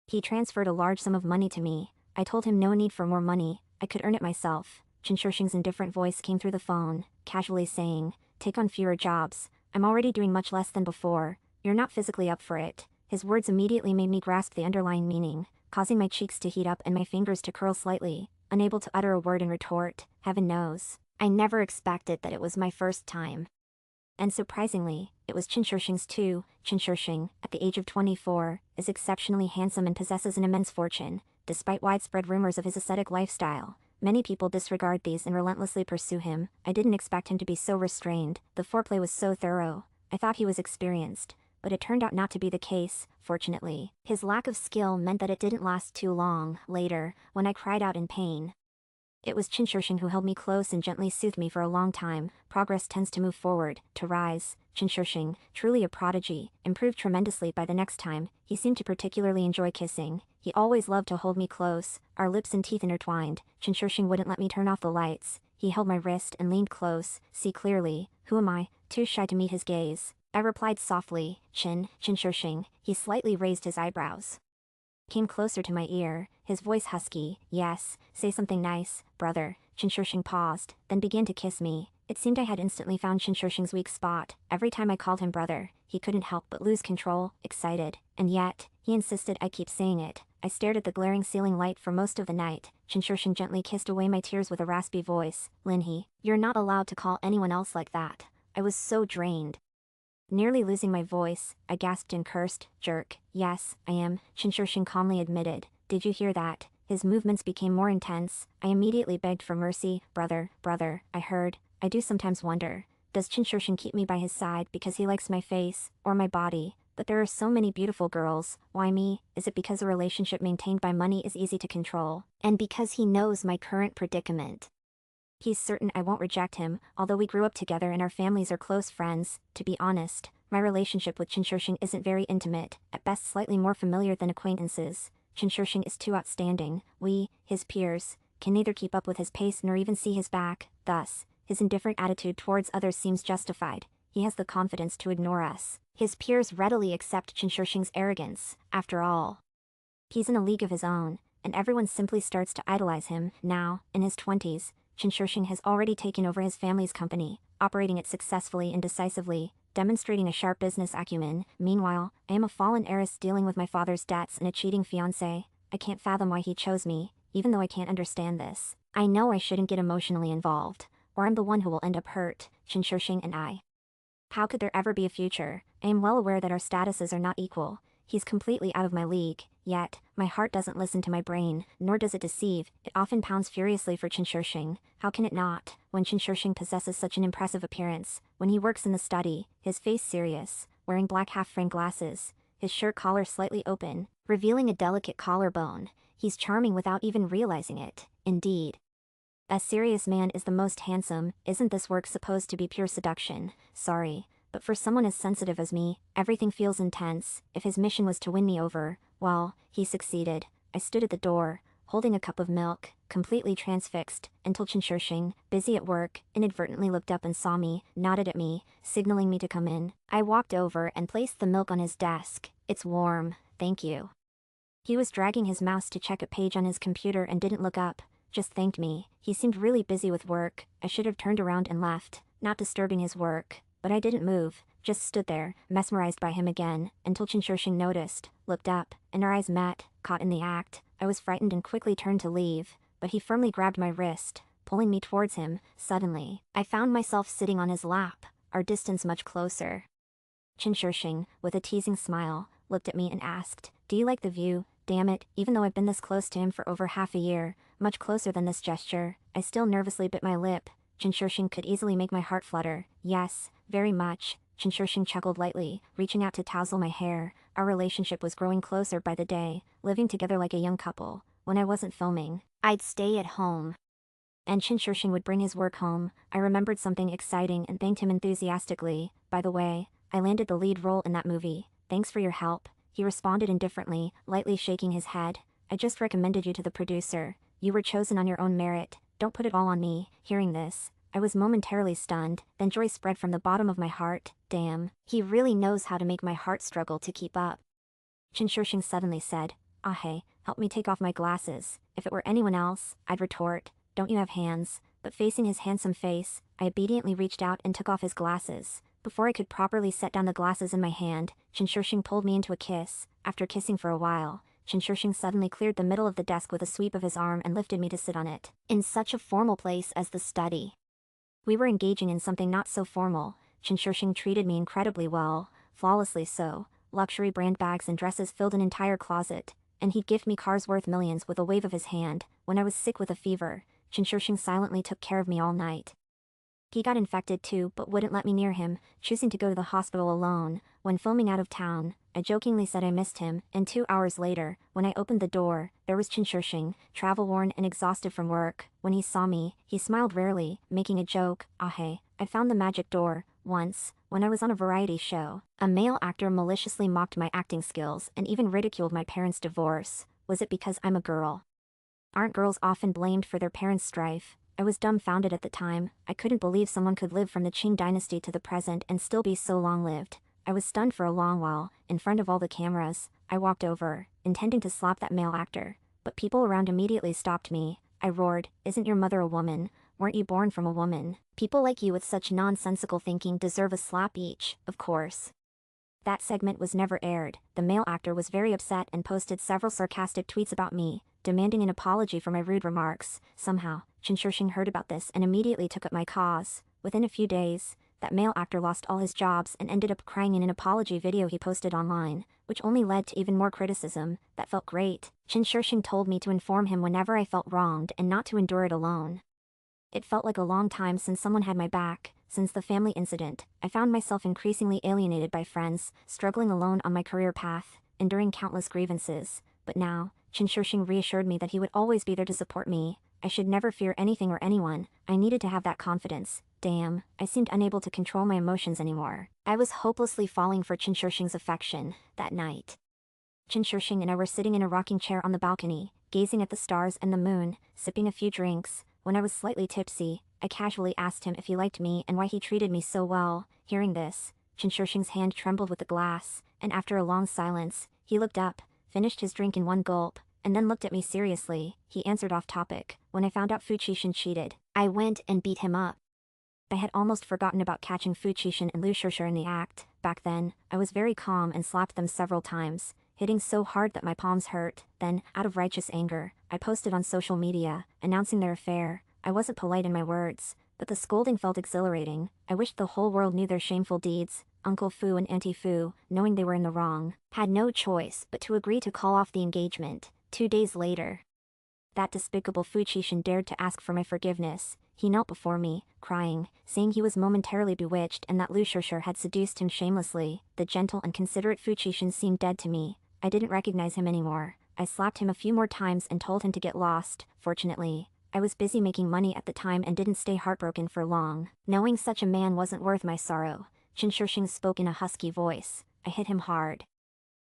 He transferred a large sum of money to me. I told him no need for more money, I could earn it myself. Qin Shishing's indifferent voice came through the phone, casually saying, take on fewer jobs. I'm already doing much less than before. You're not physically up for it. His words immediately made me grasp the underlying meaning, causing my cheeks to heat up and my fingers to curl slightly, unable to utter a word in retort. Heaven knows, I never expected that it was my first time. And surprisingly, it was Qin Shishing's too. Qin Shishing, at the age of 24, is exceptionally handsome and possesses an immense fortune. Despite widespread rumors of his ascetic lifestyle, many people disregard these and relentlessly pursue him. I didn't expect him to be so restrained. The foreplay was so thorough. I thought he was experienced, but it turned out not to be the case, fortunately. His lack of skill meant that it didn't last too long. Later, when I cried out in pain, it was Qin Shishing who held me close and gently soothed me for a long time. Progress tends to move forward, to rise. Qin Shishing, truly a prodigy, improved tremendously by the next time. He seemed to particularly enjoy kissing. He always loved to hold me close, our lips and teeth intertwined. Qin Shishing wouldn't let me turn off the lights. He held my wrist and leaned close. See clearly. Who am I? Too shy to meet his gaze. I replied softly, Qin Shishing. He slightly raised his eyebrows, came closer to my ear, his voice husky. Yes, say something nice, brother. Qin Shishing paused, then began to kiss me. It seemed I had instantly found Qin Shishing's weak spot. Every time I called him brother, he couldn't help but lose control, excited. And yet, he insisted I keep saying it. I stared at the glaring ceiling light for most of the night. Qin Shishing gently kissed away my tears with a raspy voice. Linhee, you're not allowed to call anyone else like that. I was so drained. Nearly losing my voice, I gasped and cursed. Jerk. Yes, I am, Qin Shishing calmly admitted. Did you hear that? His movements became more intense. I immediately begged for mercy. Brother, I heard. I do sometimes wonder, does Qin Shishing keep me by his side because he likes my face, or my body? But there are so many beautiful girls. Why me? Is it because a relationship maintained by money is easy to control? And because he knows my current predicament? He's certain I won't reject him, although we grew up together and our families are close friends. To be honest, my relationship with Qin Shishing isn't very intimate, at best slightly more familiar than acquaintances. Qin Shishing is too outstanding. We, his peers, can neither keep up with his pace nor even see his back. Thus, his indifferent attitude towards others seems justified. He has the confidence to ignore us. His peers readily accept Qin Shishing's arrogance. After all, he's in a league of his own, and everyone simply starts to idolize him. Now, in his 20s, Qin Shishing has already taken over his family's company, operating it successfully and decisively, demonstrating a sharp business acumen. Meanwhile, I am a fallen heiress dealing with my father's debts and a cheating fiancé. I can't fathom why he chose me, even though I can't understand this. I know I shouldn't get emotionally involved, or I'm the one who will end up hurt. Qin Shishing and I. How could there ever be a future? I am well aware that our statuses are not equal. He's completely out of my league, yet, my heart doesn't listen to my brain, nor does it deceive. It often pounds furiously for Qin Shishing. How can it not, when Qin Shishing possesses such an impressive appearance? When he works in the study, his face serious, wearing black half-frame glasses, his shirt collar slightly open, revealing a delicate collarbone. He's charming without even realizing it. Indeed, a serious man is the most handsome. Isn't this work supposed to be pure seduction? Sorry, but for someone as sensitive as me, everything feels intense. If his mission was to win me over, well, he succeeded. I stood at the door, holding a cup of milk, completely transfixed, until Chen, busy at work, inadvertently looked up and saw me, nodded at me, signaling me to come in. I walked over and placed the milk on his desk. "It's warm, thank you." He was dragging his mouse to check a page on his computer and didn't look up, just thanked me. He seemed really busy with work. I should have turned around and left, not disturbing his work. But I didn't move, just stood there, mesmerized by him again, until Chen noticed, looked up, and our eyes met, caught in the act. I was frightened and quickly turned to leave, but he firmly grabbed my wrist, pulling me towards him. Suddenly, I found myself sitting on his lap, our distance much closer. Chen, with a teasing smile, looked at me and asked, "Do you like the view?" Damn it, even though I've been this close to him for over half a year, much closer than this gesture, I still nervously bit my lip. Chen could easily make my heart flutter. "Yes, very much." Chen chuckled lightly, reaching out to tousle my hair. Our relationship was growing closer by the day, living together like a young couple. When I wasn't filming, I'd stay at home, and Chen would bring his work home. I remembered something exciting and thanked him enthusiastically. "By the way, I landed the lead role in that movie. Thanks for your help." He responded indifferently, lightly shaking his head. "I just recommended you to the producer. You were chosen on your own merit. Don't put it all on me." Hearing this, I was momentarily stunned, then joy spread from the bottom of my heart. Damn, he really knows how to make my heart struggle to keep up. Chen suddenly said, "Ah hey, help me take off my glasses." If it were anyone else, I'd retort, "Don't you have hands?" But facing his handsome face, I obediently reached out and took off his glasses. Before I could properly set down the glasses in my hand, Chen pulled me into a kiss. After kissing for a while, Chen suddenly cleared the middle of the desk with a sweep of his arm and lifted me to sit on it. In such a formal place as the study. We were engaging in something not so formal. Chen treated me incredibly well, flawlessly so. Luxury brand bags and dresses filled an entire closet, and he'd gift me cars worth millions with a wave of his hand. When I was sick with a fever, Chen silently took care of me all night. He got infected too, but wouldn't let me near him, choosing to go to the hospital alone. When filming out of town, I jokingly said I missed him, and 2 hours later, when I opened the door, there was Chen, travel-worn and exhausted from work. When he saw me, he smiled rarely, making a joke. "Ah hey, I found the magic door." Once, when I was on a variety show, a male actor maliciously mocked my acting skills and even ridiculed my parents' divorce. Was it because I'm a girl? Aren't girls often blamed for their parents' strife? I was dumbfounded at the time. I couldn't believe someone could live from the Qing dynasty to the present and still be so long-lived. I was stunned for a long while. In front of all the cameras, I walked over, intending to slap that male actor, but people around immediately stopped me. I roared, "Isn't your mother a woman? Weren't you born from a woman? People like you with such nonsensical thinking deserve a slap each." Of course, that segment was never aired. The male actor was very upset and posted several sarcastic tweets about me, demanding an apology for my rude remarks. Somehow, Chen heard about this and immediately took up my cause. Within a few days, that male actor lost all his jobs and ended up crying in an apology video he posted online, which only led to even more criticism. That felt great. Chen told me to inform him whenever I felt wronged and not to endure it alone. It felt like a long time since someone had my back. Since the family incident, I found myself increasingly alienated by friends, struggling alone on my career path, enduring countless grievances. But now, Chen reassured me that he would always be there to support me. I should never fear anything or anyone. I needed to have that confidence. Damn, I seemed unable to control my emotions anymore. I was hopelessly falling for Chen affection. That night, Chen and I were sitting in a rocking chair on the balcony, gazing at the stars and the moon, sipping a few drinks. When I was slightly tipsy, I casually asked him if he liked me and why he treated me so well. Hearing this, Chen hand trembled with the glass, and after a long silence, he looked up, finished his drink in one gulp, and then looked at me seriously. He answered off topic. "When I found out Fu Qixin cheated, I went and beat him up." I had almost forgotten about catching Fu Qixin and Lu Shishir in the act. Back then, I was very calm and slapped them several times, hitting so hard that my palms hurt. Then, out of righteous anger, I posted on social media, announcing their affair. I wasn't polite in my words, but the scolding felt exhilarating. I wished the whole world knew their shameful deeds. Uncle Fu and Auntie Fu, knowing they were in the wrong, had no choice but to agree to call off the engagement. 2 days later, that despicable Fu Qixin dared to ask for my forgiveness. He knelt before me, crying, saying he was momentarily bewitched and that Lu Shishir had seduced him shamelessly. The gentle and considerate Fu Qixin seemed dead to me. I didn't recognize him anymore. I slapped him a few more times and told him to get lost. Fortunately, I was busy making money at the time and didn't stay heartbroken for long. Knowing such a man wasn't worth my sorrow, Chen spoke in a husky voice. I hit him hard,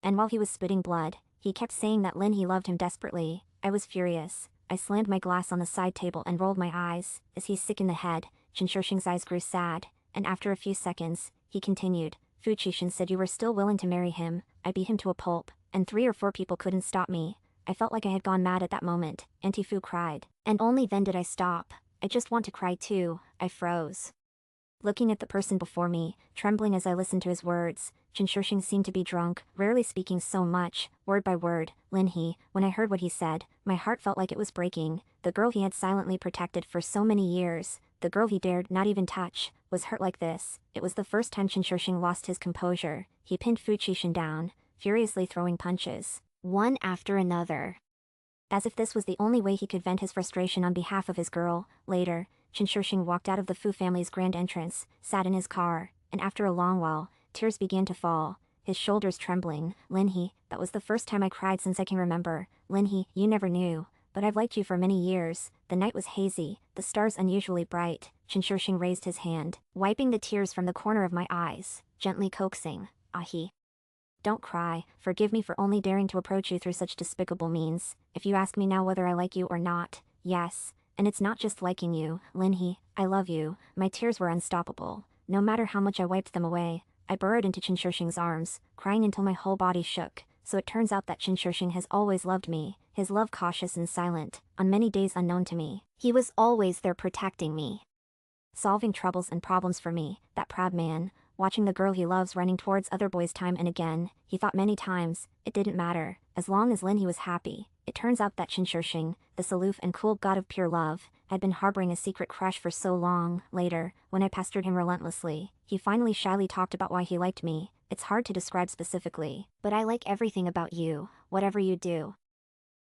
and while he was spitting blood, he kept saying that Lin he loved him desperately. I was furious. I slammed my glass on the side table and rolled my eyes. Is he sick in the head? Chinshurshing's eyes grew sad, and after a few seconds, he continued. Fuchishin said you were still willing to marry him. I beat him to a pulp, and 3 or 4 people couldn't stop me. I felt like I had gone mad at that moment. Auntie Fu cried. And only then did I stop. I just want to cry too. I froze. Looking at the person before me, trembling as I listened to his words, Chinshurshing seemed to be drunk, rarely speaking so much, word by word. Lin He, when I heard what he said, my heart felt like it was breaking. The girl he had silently protected for so many years, the girl he dared not even touch, was hurt like this. It was the first time Chinshurshing lost his composure. He pinned Fuchishin down, furiously throwing punches, one after another, as if this was the only way he could vent his frustration on behalf of his girl. Later, Chinshurshing walked out of the Fu family's grand entrance, sat in his car, and after a long while, tears began to fall, his shoulders trembling. Lin He, that was the first time I cried since I can remember. Lin He, you never knew, but I've liked you for many years. The night was hazy, the stars unusually bright. Chinshurshing raised his hand, wiping the tears from the corner of my eyes, gently coaxing. Ahi. Don't cry, forgive me for only daring to approach you through such despicable means. If you ask me now whether I like you or not, yes. And it's not just liking you, Lin He, I love you. My tears were unstoppable. No matter how much I wiped them away, I burrowed into Chinshurshing's arms, crying until my whole body shook. So it turns out that Chinshurshing has always loved me, his love cautious and silent, on many days unknown to me. He was always there protecting me, solving troubles and problems for me, that proud man, watching the girl he loves running towards other boys time and again. He thought many times, it didn't matter, as long as Lin He was happy. It turns out that Chinshurshing, this aloof and cool god of pure love, had been harboring a secret crush for so long. Later, when I pestered him relentlessly, he finally shyly talked about why he liked me. It's hard to describe specifically, but I like everything about you, whatever you do.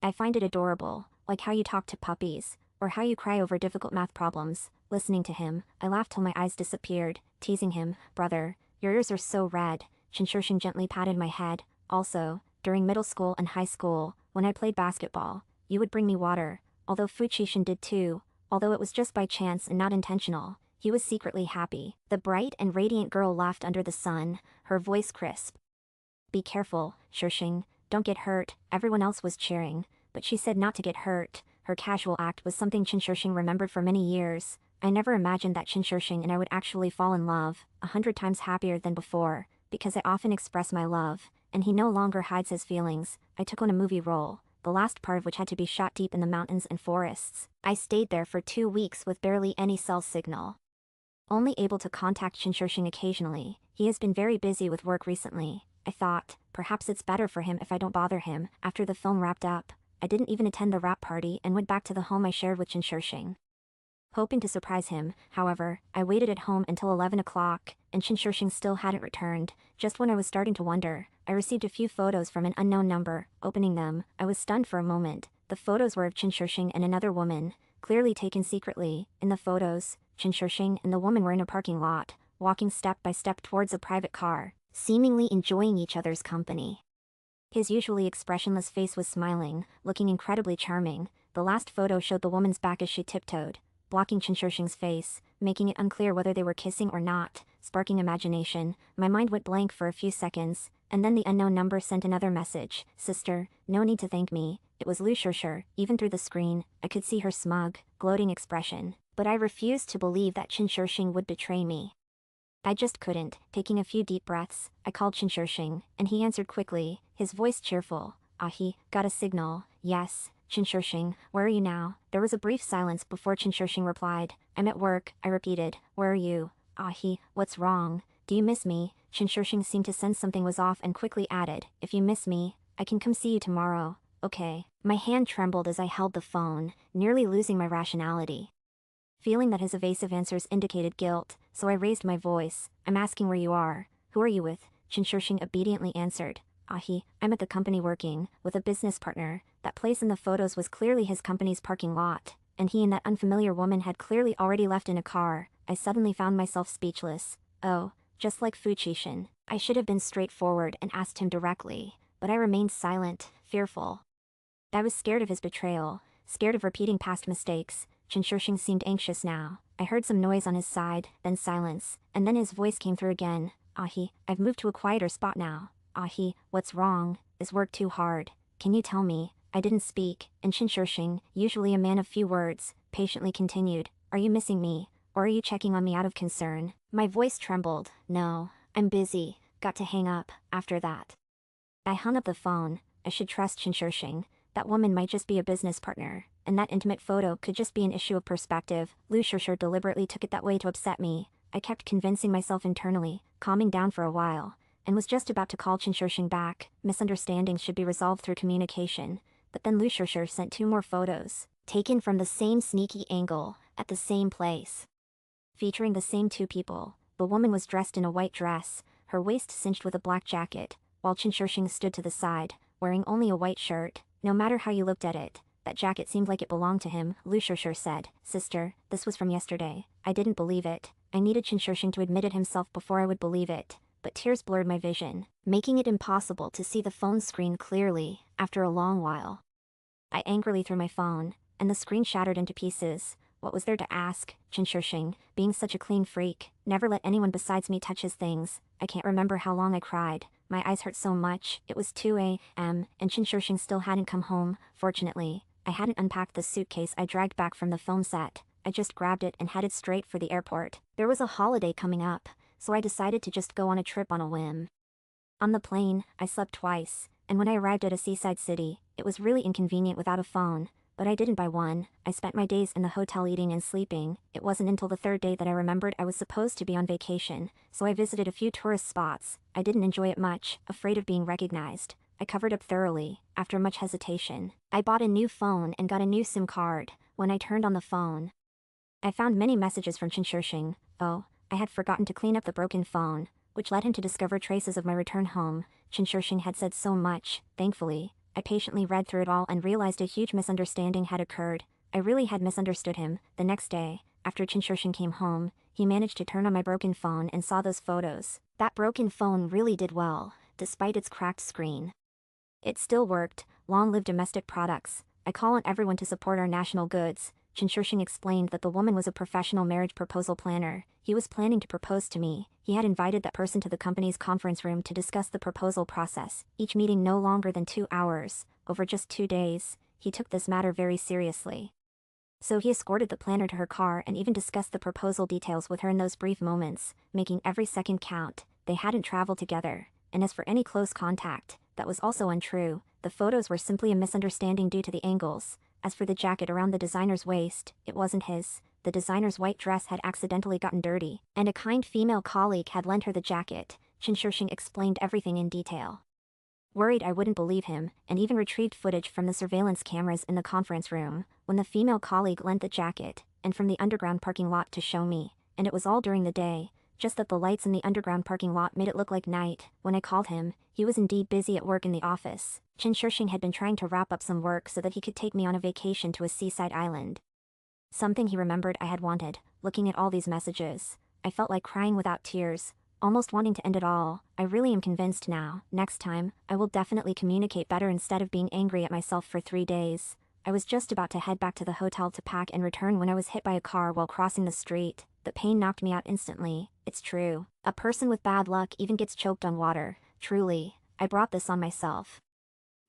I find it adorable, like how you talk to puppies, or how you cry over difficult math problems. Listening to him, I laughed till my eyes disappeared, teasing him. Brother, your ears are so red. Chinshurshing gently patted my head. Also, during middle school and high school, when I played basketball, you would bring me water, although Fuchishin did too, although it was just by chance and not intentional. He was secretly happy. The bright and radiant girl laughed under the sun, her voice crisp. Be careful, Shurshing, don't get hurt. Everyone else was cheering, but she said not to get hurt. Her casual act was something Chinshurshing remembered for many years. I never imagined that Chinshurshing and I would actually fall in love, 100 times happier than before, because I often express my love, and he no longer hides his feelings. I took on a movie role, the last part of which had to be shot deep in the mountains and forests. I stayed there for 2 weeks with barely any cell signal, only able to contact Chinshurshing occasionally. He has been very busy with work recently. I thought, perhaps it's better for him if I don't bother him. After the film wrapped up, I didn't even attend the wrap party and went back to the home I shared with Chinshurshing, hoping to surprise him. However, I waited at home until 11 o'clock, and Chinshurshing still hadn't returned. Just when I was starting to wonder, I received a few photos from an unknown number. Opening them, I was stunned for a moment. The photos were of Chinshurshing and another woman, clearly taken secretly. In the photos, Chinshurshing and the woman were in a parking lot, walking step by step towards a private car, seemingly enjoying each other's company. His usually expressionless face was smiling, looking incredibly charming. The last photo showed the woman's back as she tiptoed, blocking Chinshurshing's face, making it unclear whether they were kissing or not, sparking imagination. My mind went blank for a few seconds, and then the unknown number sent another message. Sister, no need to thank me. It was Lu Shurshur. Even through the screen, I could see her smug, gloating expression. But I refused to believe that Chinshurshing would betray me. I just couldn't. Taking a few deep breaths, I called Chinshurshing, and he answered quickly, his voice cheerful. Ahi, got a signal. Yes. Chinshurshing, where are you now? There was a brief silence before Chinshurshing replied. I'm at work, I repeated. Where are you? Ahi, what's wrong? Do you miss me? Chinshurshing seemed to sense something was off and quickly added, if you miss me, I can come see you tomorrow. Okay. My hand trembled as I held the phone, nearly losing my rationality, feeling that his evasive answers indicated guilt, so I raised my voice. I'm asking where you are. Who are you with? Chinshurshing obediently answered. Ahi, I'm at the company working, with a business partner. That place in the photos was clearly his company's parking lot, and he and that unfamiliar woman had clearly already left in a car. I suddenly found myself speechless. Oh, just like Fuchishin, I should have been straightforward and asked him directly, but I remained silent, fearful. I was scared of his betrayal, scared of repeating past mistakes. Chinshurshing seemed anxious now. I heard some noise on his side, then silence, and then his voice came through again. Ahi, I've moved to a quieter spot now. Ahi, what's wrong? Is work too hard? Can you tell me? I didn't speak, and Shinsheng, usually a man of few words, patiently continued, "Are you missing me? Or are you checking on me out of concern?" My voice trembled. "No, I'm busy. Got to hang up." After that, I hung up the phone. I should trust Shinsheng. That woman might just be a business partner, and that intimate photo could just be an issue of perspective. Lu Shishir deliberately took it that way to upset me. I kept convincing myself internally, calming down for a while, and was just about to call Shinsheng back. Misunderstandings should be resolved through communication. But then Lu Shishir sent 2 more photos, taken from the same sneaky angle, at the same place, featuring the same 2 people. The woman was dressed in a white dress, her waist cinched with a black jacket, while Shinsheng stood to the side, wearing only a white shirt. No matter how you looked at it, that jacket seemed like it belonged to him. Lu Shishir said, "Sister, this was from yesterday." I didn't believe it. I needed Shinsheng to admit it himself before I would believe it, but tears blurred my vision, making it impossible to see the phone screen clearly. After a long while, I angrily threw my phone, and the screen shattered into pieces. What was there to ask? Shinsheng, being such a clean freak, never let anyone besides me touch his things. I can't remember how long I cried. My eyes hurt so much. It was 2 a.m., and Shinsheng still hadn't come home. Fortunately, I hadn't unpacked the suitcase I dragged back from the film set. I just grabbed it and headed straight for the airport. There was a holiday coming up, so I decided to just go on a trip on a whim. On the plane, I slept twice, and when I arrived at a seaside city, it was really inconvenient without a phone. But I didn't buy one. I spent my days in the hotel eating and sleeping. It wasn't until the 3rd day that I remembered I was supposed to be on vacation, so I visited a few tourist spots. I didn't enjoy it much, afraid of being recognized. I covered up thoroughly. After much hesitation, I bought a new phone and got a new SIM card. When I turned on the phone, I found many messages from Shinsheng. Oh, I had forgotten to clean up the broken phone, which led him to discover traces of my return home. Shinsheng had said so much. Thankfully, I patiently read through it all and realized a huge misunderstanding had occurred. I really had misunderstood him. The next day, after Shinsheng came home, he managed to turn on my broken phone and saw those photos. That broken phone really did well, despite its cracked screen. It still worked. Long live domestic products. I call on everyone to support our national goods. Shinsheng explained that the woman was a professional marriage proposal planner. He was planning to propose to me. He had invited that person to the company's conference room to discuss the proposal process, each meeting no longer than 2 hours. Over just 2 days, he took this matter very seriously. So he escorted the planner to her car and even discussed the proposal details with her in those brief moments, making every second count. They hadn't traveled together, and as for any close contact, that was also untrue. The photos were simply a misunderstanding due to the angles. As for the jacket around the designer's waist, it wasn't his. The designer's white dress had accidentally gotten dirty, and a kind female colleague had lent her the jacket. Shinsheng explained everything in detail. Worried I wouldn't believe him, and even retrieved footage from the surveillance cameras in the conference room, when the female colleague lent the jacket, and from the underground parking lot to show me, and it was all during the day, just that the lights in the underground parking lot made it look like night. When I called him, he was indeed busy at work in the office. Shinsheng had been trying to wrap up some work so that he could take me on a vacation to a seaside island. Something he remembered I had wanted. Looking at all these messages, I felt like crying without tears, almost wanting to end it all. I really am convinced now. Next time, I will definitely communicate better instead of being angry at myself for 3 days. I was just about to head back to the hotel to pack and return when I was hit by a car while crossing the street. The pain knocked me out instantly. It's true. A person with bad luck even gets choked on water. Truly, I brought this on myself.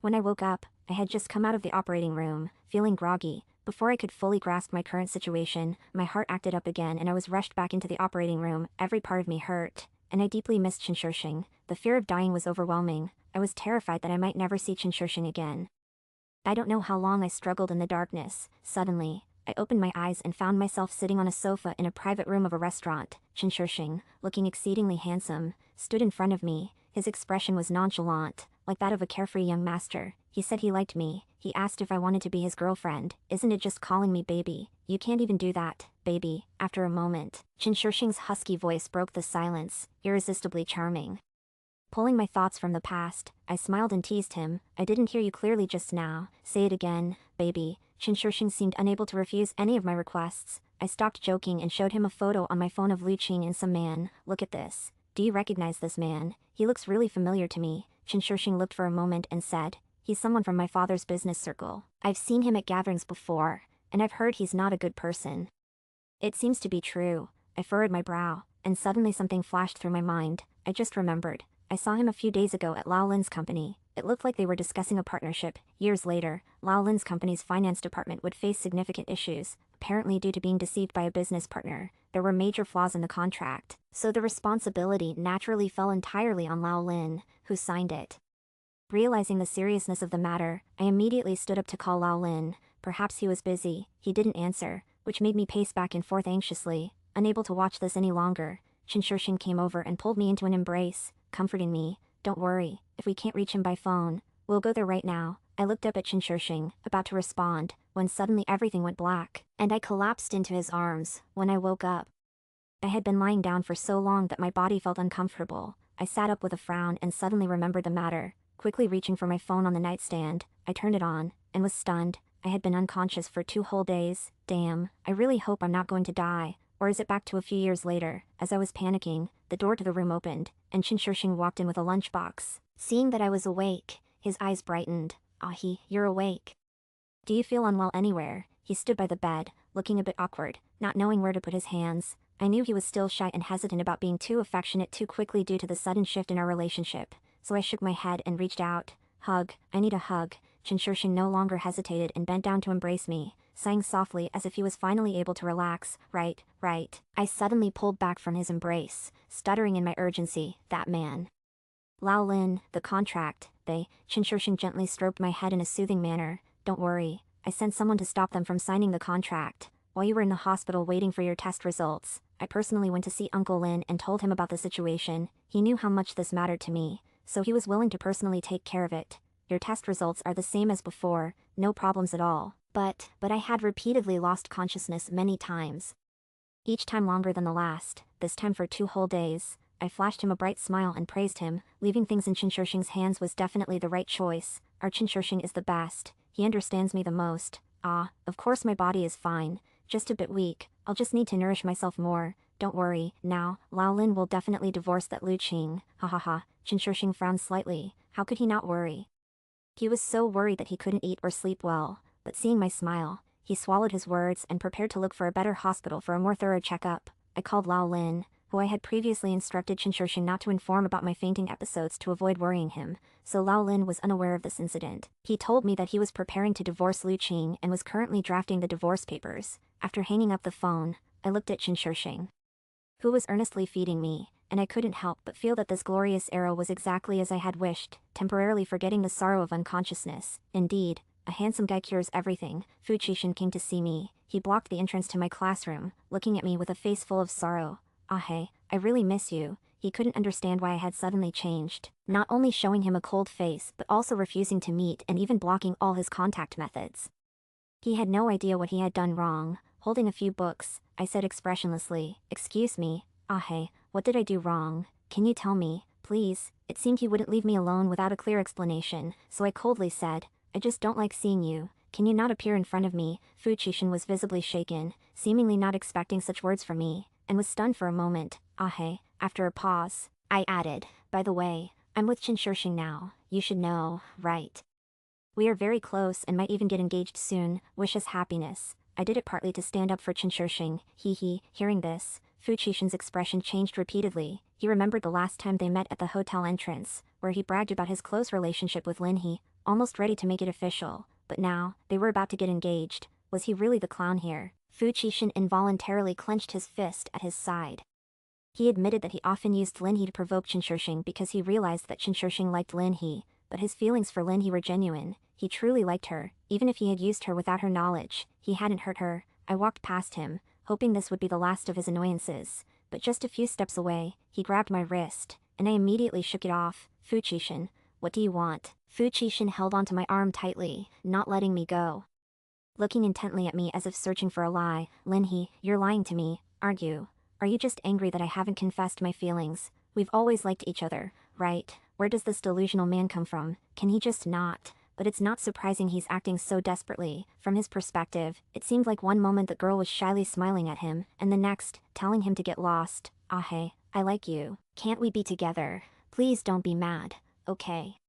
When I woke up, I had just come out of the operating room, feeling groggy. Before I could fully grasp my current situation, my heart acted up again and I was rushed back into the operating room. Every part of me hurt, and I deeply missed Shinsheng. The fear of dying was overwhelming. I was terrified that I might never see Shinsheng again. I don't know how long I struggled in the darkness. Suddenly, I opened my eyes and found myself sitting on a sofa in a private room of a restaurant. Shinsheng, looking exceedingly handsome, stood in front of me. His expression was nonchalant, like that of a carefree young master. He said he liked me. He asked if I wanted to be his girlfriend. Isn't it just calling me baby? You can't even do that, baby. After a moment, Shinsheng's husky voice broke the silence, irresistibly charming. Pulling my thoughts from the past, I smiled and teased him. I didn't hear you clearly just now. Say it again, baby. Shinsheng seemed unable to refuse any of my requests. I stopped joking and showed him a photo on my phone of Lu Qing and some man. Look at this. Do you recognize this man? He looks really familiar to me. Shinsheng looked for a moment and said, he's someone from my father's business circle. I've seen him at gatherings before, and I've heard he's not a good person. It seems to be true. I furrowed my brow, and suddenly something flashed through my mind. I just remembered. I saw him a few days ago at Lao Lin's company. It looked like they were discussing a partnership. Years later, Lao Lin's company's finance department would face significant issues, apparently due to being deceived by a business partner. There were major flaws in the contract, so the responsibility naturally fell entirely on Lao Lin, who signed it. Realizing the seriousness of the matter, I immediately stood up to call Lao Lin. Perhaps he was busy. He didn't answer, which made me pace back and forth anxiously. Unable to watch this any longer, Chen Shixing came over and pulled me into an embrace, comforting me. Don't worry, if we can't reach him by phone, we'll go there right now. I looked up at Chen Shixing, about to respond, when suddenly everything went black, and I collapsed into his arms. When I woke up, I had been lying down for so long that my body felt uncomfortable. I sat up with a frown and suddenly remembered the matter. Quickly reaching for my phone on the nightstand, I turned it on, and was stunned. I had been unconscious for 2 whole days. Damn, I really hope I'm not going to die. Or is it back to a few years later? As I was panicking, the door to the room opened, and Chen Shixing walked in with a lunchbox. Seeing that I was awake, his eyes brightened. "Ahi, you're awake. Do you feel unwell anywhere?" He stood by the bed, looking a bit awkward, not knowing where to put his hands. I knew he was still shy and hesitant about being too affectionate too quickly due to the sudden shift in our relationship, so I shook my head and reached out. "Hug, I need a hug." Chen Shixing no longer hesitated and bent down to embrace me, sighing softly as if he was finally able to relax. Right. I suddenly pulled back from his embrace, stuttering in my urgency. That man. Lao Lin, the contract, Chen Shixing gently stroked my head in a soothing manner. "Don't worry, I sent someone to stop them from signing the contract. While you were in the hospital waiting for your test results, I personally went to see Uncle Lin and told him about the situation. He knew how much this mattered to me, so he was willing to personally take care of it. Your test results are the same as before, no problems at all." But I had repeatedly lost consciousness many times. Each time longer than the last, this time for 2 whole days. I flashed him a bright smile and praised him. Leaving things in Chen Shixing's hands was definitely the right choice. Our Chen Shixing is the best. He understands me the most. Of course my body is fine, just a bit weak. I'll just need to nourish myself more. Don't worry, now, Lao Lin will definitely divorce that Lu Qing. Ha. Chen Shixing frowned slightly. How could he not worry? He was so worried that he couldn't eat or sleep well. But seeing my smile, he swallowed his words and prepared to look for a better hospital for a more thorough checkup. I called Lao Lin, who I had previously instructed Chen Shixing not to inform about my fainting episodes to avoid worrying him, so Lao Lin was unaware of this incident. He told me that he was preparing to divorce Lu Qing and was currently drafting the divorce papers. After hanging up the phone, I looked at Chen Shixing, who was earnestly feeding me, and I couldn't help but feel that this glorious arrow was exactly as I had wished, temporarily forgetting the sorrow of unconsciousness. Indeed, a handsome guy cures everything. Fu Qixin came to see me. He blocked the entrance to my classroom, looking at me with a face full of sorrow. "Hey, I really miss you." He couldn't understand why I had suddenly changed, not only showing him a cold face but also refusing to meet and even blocking all his contact methods. He had no idea what he had done wrong. Holding a few books, I said expressionlessly, "Excuse me, Hey, what did I do wrong? Can you tell me, please?" It seemed he wouldn't leave me alone without a clear explanation, so I coldly said, "I just don't like seeing you. Can you not appear in front of me?" Fu Qixin was visibly shaken, seemingly not expecting such words from me, and was stunned for a moment. Hey. After a pause, I added, "By the way, I'm with Chen Shixing now. You should know, right? We are very close and might even get engaged soon. Wish us happiness." I did it partly to stand up for Chen Shixing. Hearing this, Fu Qixin's expression changed repeatedly. He remembered the last time they met at the hotel entrance, where he bragged about his close relationship with Lin He, almost ready to make it official. But now, they were about to get engaged. Was he really the clown here? Fu Qixin involuntarily clenched his fist at his side. He admitted that he often used Lin He to provoke Chen Shixing because he realized that Chen Shixing liked Lin He, but his feelings for Lin He were genuine. He truly liked her, even if he had used her without her knowledge. He hadn't hurt her. I walked past him, hoping this would be the last of his annoyances, but just a few steps away, he grabbed my wrist, and I immediately shook it off. "Fu Qixin, what do you want?" Fu Qixin held onto my arm tightly, not letting me go. Looking intently at me as if searching for a lie. "Lin He, you're lying to me, aren't you? Are you just angry that I haven't confessed my feelings? We've always liked each other, right? Where does this delusional man come from? Can he just not?" But it's not surprising he's acting so desperately. From his perspective, it seemed like one moment the girl was shyly smiling at him, and the next, telling him to get lost. Hey, I like you. Can't we be together? Please don't be mad, okay?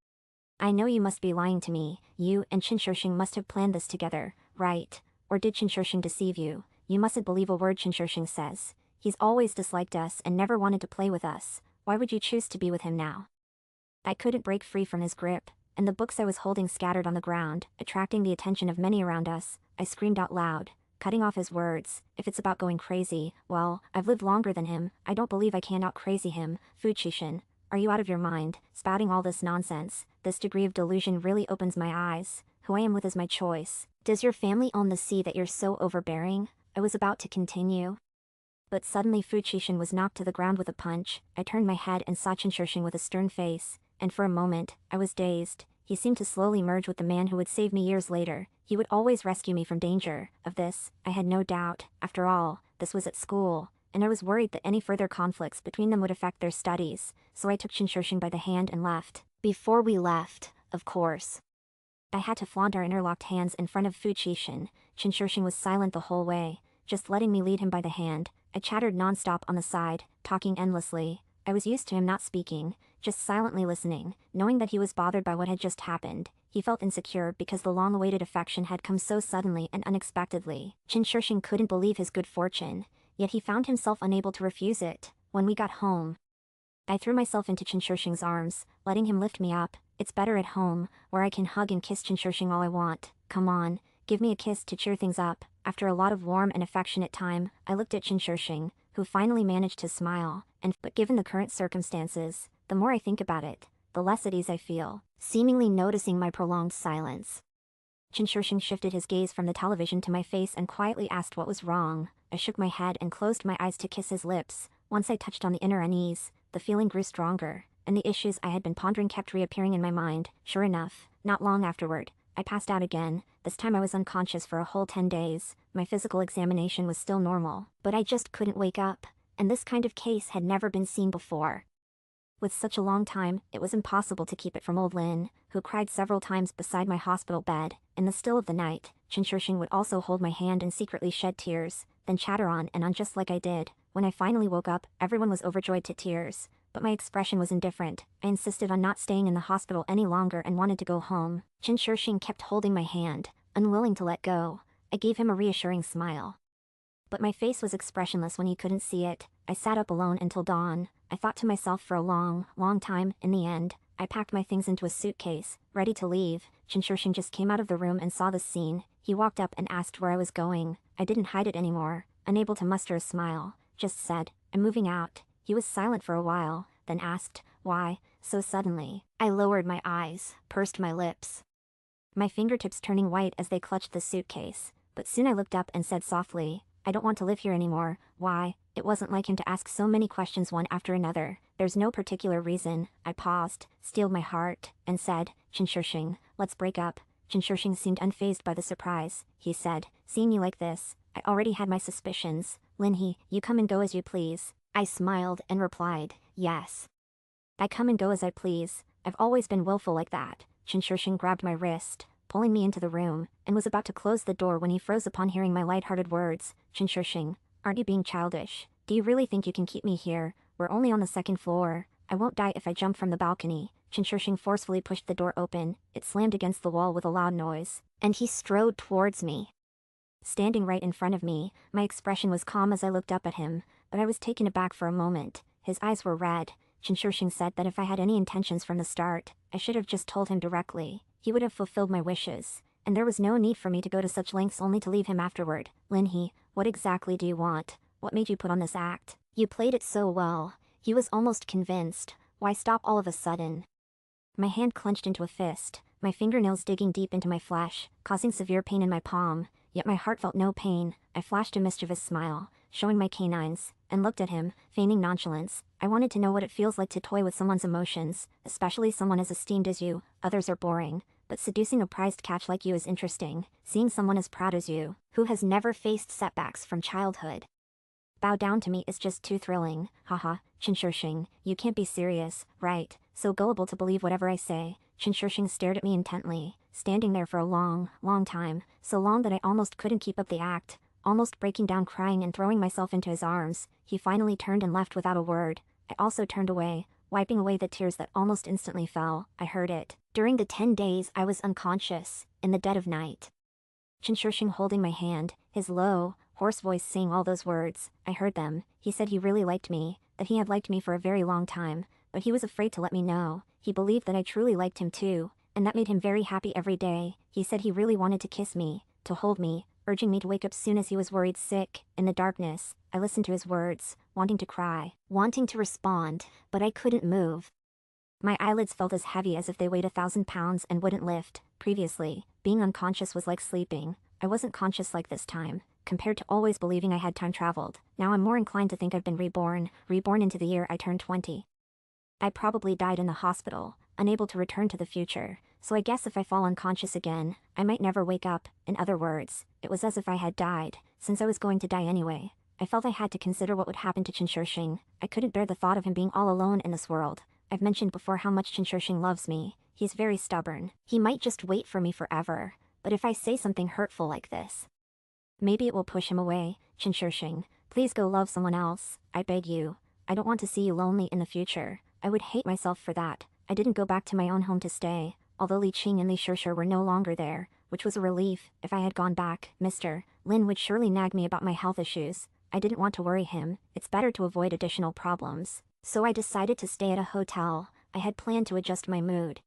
I know you must be lying to me. You and Chen Shixing must have planned this together, right? Or did Chen Shixing deceive you? You mustn't believe a word Chen Shixing says. He's always disliked us and never wanted to play with us. Why would you choose to be with him now? I couldn't break free from his grip. and the books I was holding scattered on the ground, attracting the attention of many around us. I screamed out loud, cutting off his words. If it's about going crazy, well, I've lived longer than him. I don't believe I can out-crazy him. Fuchishin. Are you out of your mind, spouting all this nonsense? This degree of delusion really opens my eyes. Who I am with is my choice. Does your family own the sea that you're so overbearing? I was about to continue, but suddenly Fuchishin was knocked to the ground with a punch. I turned my head and saw Chinshurshin with a stern face, and for a moment, I was dazed. He seemed to slowly merge with the man who would save me years later. He would always rescue me from danger. Of this, I had no doubt. After all, this was at school, and I was worried that any further conflicts between them would affect their studies, so I took Chinshurshin by the hand and left. Before we left, of course, I had to flaunt our interlocked hands in front of Fuchishin. Chinshurshin was silent the whole way, just letting me lead him by the hand. I chattered nonstop on the side, talking endlessly. I was used to him not speaking, just silently listening, knowing that he was bothered by what had just happened. He felt insecure because the long-awaited affection had come so suddenly and unexpectedly. Chinshurshin couldn't believe his good fortune, yet he found himself unable to refuse it. When we got home, I threw myself into Chinshurshin's arms, letting him lift me up. It's better at home, where I can hug and kiss Chinshurshin all I want. Come on, give me a kiss to cheer things up. After a lot of warm and affectionate time, I looked at Chinshurshin, who finally managed to smile, but given the current circumstances, the more I think about it, the less at ease I feel, seemingly noticing my prolonged silence. Chinshurshin shifted his gaze from the television to my face and quietly asked what was wrong. I shook my head and closed my eyes to kiss his lips. Once I touched on the inner unease, the feeling grew stronger, and the issues I had been pondering kept reappearing in my mind. Sure enough, not long afterward, I passed out again. This time I was unconscious for a whole 10 days. My physical examination was still normal, but I just couldn't wake up, and this kind of case had never been seen before. With such a long time, it was impossible to keep it from old Lin, who cried several times beside my hospital bed. In the still of the night, Chinshurshin would also hold my hand and secretly shed tears, then chatter on and on just like I did. When I finally woke up, everyone was overjoyed to tears, but my expression was indifferent. I insisted on not staying in the hospital any longer and wanted to go home. Chinshurshin kept holding my hand, unwilling to let go. I gave him a reassuring smile, but my face was expressionless when he couldn't see it. I sat up alone until dawn. I thought to myself for a long time. In the end, I packed my things into a suitcase, ready to leave. Chinshurshin just came out of the room and saw this scene. He walked up and asked where I was going. I didn't hide it anymore, unable to muster a smile, just said, "I'm moving out." He was silent for a while, then asked, "Why, so suddenly?" I lowered my eyes, pursed my lips, my fingertips turning white as they clutched the suitcase, but soon I looked up and said softly, "I don't want to live here anymore." Why? It wasn't like him to ask so many questions one after another. There's no particular reason. I paused, steeled my heart, and said, "Chinshurshin, let's break up." Chinshurshin seemed unfazed by the surprise. He said, "Seeing you like this, I already had my suspicions. Linhee, you come and go as you please." I smiled and replied, "Yes. I come and go as I please. I've always been willful like that." Chinshurshin grabbed my wrist, pulling me into the room, and was about to close the door when he froze upon hearing my light-hearted words. "Chinshurshin, aren't you being childish? Do you really think you can keep me here? We're only on the second floor. I won't die if I jump from the balcony." Chinshurshin forcefully pushed the door open. It slammed against the wall with a loud noise, and he strode towards me. Standing right in front of me, my expression was calm as I looked up at him, but I was taken aback for a moment. His eyes were red. Chinshurshin said that if I had any intentions from the start, I should have just told him directly. He would have fulfilled my wishes, and there was no need for me to go to such lengths only to leave him afterward. "Linhee, what exactly do you want? What made you put on this act? You played it so well." He was almost convinced. Why stop all of a sudden? My hand clenched into a fist, my fingernails digging deep into my flesh, causing severe pain in my palm, yet my heart felt no pain. I flashed a mischievous smile, showing my canines, and looked at him, feigning nonchalance. I wanted to know what it feels like to toy with someone's emotions, especially someone as esteemed as you. Others are boring, but seducing a prized catch like you is interesting. Seeing someone as proud as you, who has never faced setbacks from childhood, bow down to me is just too thrilling. Haha, Chinshurshin, you can't be serious, right? So gullible to believe whatever I say. Chinshurshin stared at me intently, standing there for a long time, so long that I almost couldn't keep up the act, almost breaking down crying and throwing myself into his arms. He finally turned and left without a word. I also turned away, wiping away the tears that almost instantly fell. I heard it. During the 10 days I was unconscious, in the dead of night. Chinshurshin holding my hand, his low, hoarse voice saying all those words. I heard them. He said he really liked me, that he had liked me for a very long time, but he was afraid to let me know. He believed that I truly liked him too, and that made him very happy every day. He said he really wanted to kiss me, to hold me, urging me to wake up soon as he was worried sick. In the darkness, I listened to his words, wanting to cry, wanting to respond, but I couldn't move. My eyelids felt as heavy as if they weighed 1,000 pounds and wouldn't lift. Previously, being unconscious was like sleeping. I wasn't conscious like this time. Compared to always believing I had time traveled, now I'm more inclined to think I've been reborn into the year I turned 20. I probably died in the hospital, unable to return to the future, so I guess if I fall unconscious again, I might never wake up. In other words, it was as if I had died, since I was going to die anyway. I felt I had to consider what would happen to Chen. I couldn't bear the thought of him being all alone in this world. I've mentioned before how much Chen loves me. He's very stubborn. He might just wait for me forever, but if I say something hurtful like this, maybe it will push him away. Chen, please go love someone else, I beg you. I don't want to see you lonely in the future. I would hate myself for that. I didn't go back to my own home to stay, although Li Qing and Li Shishir were no longer there, which was a relief. If I had gone back, Mr. Lin would surely nag me about my health issues. I didn't want to worry him. It's better to avoid additional problems. So I decided to stay at a hotel. I had planned to adjust my mood.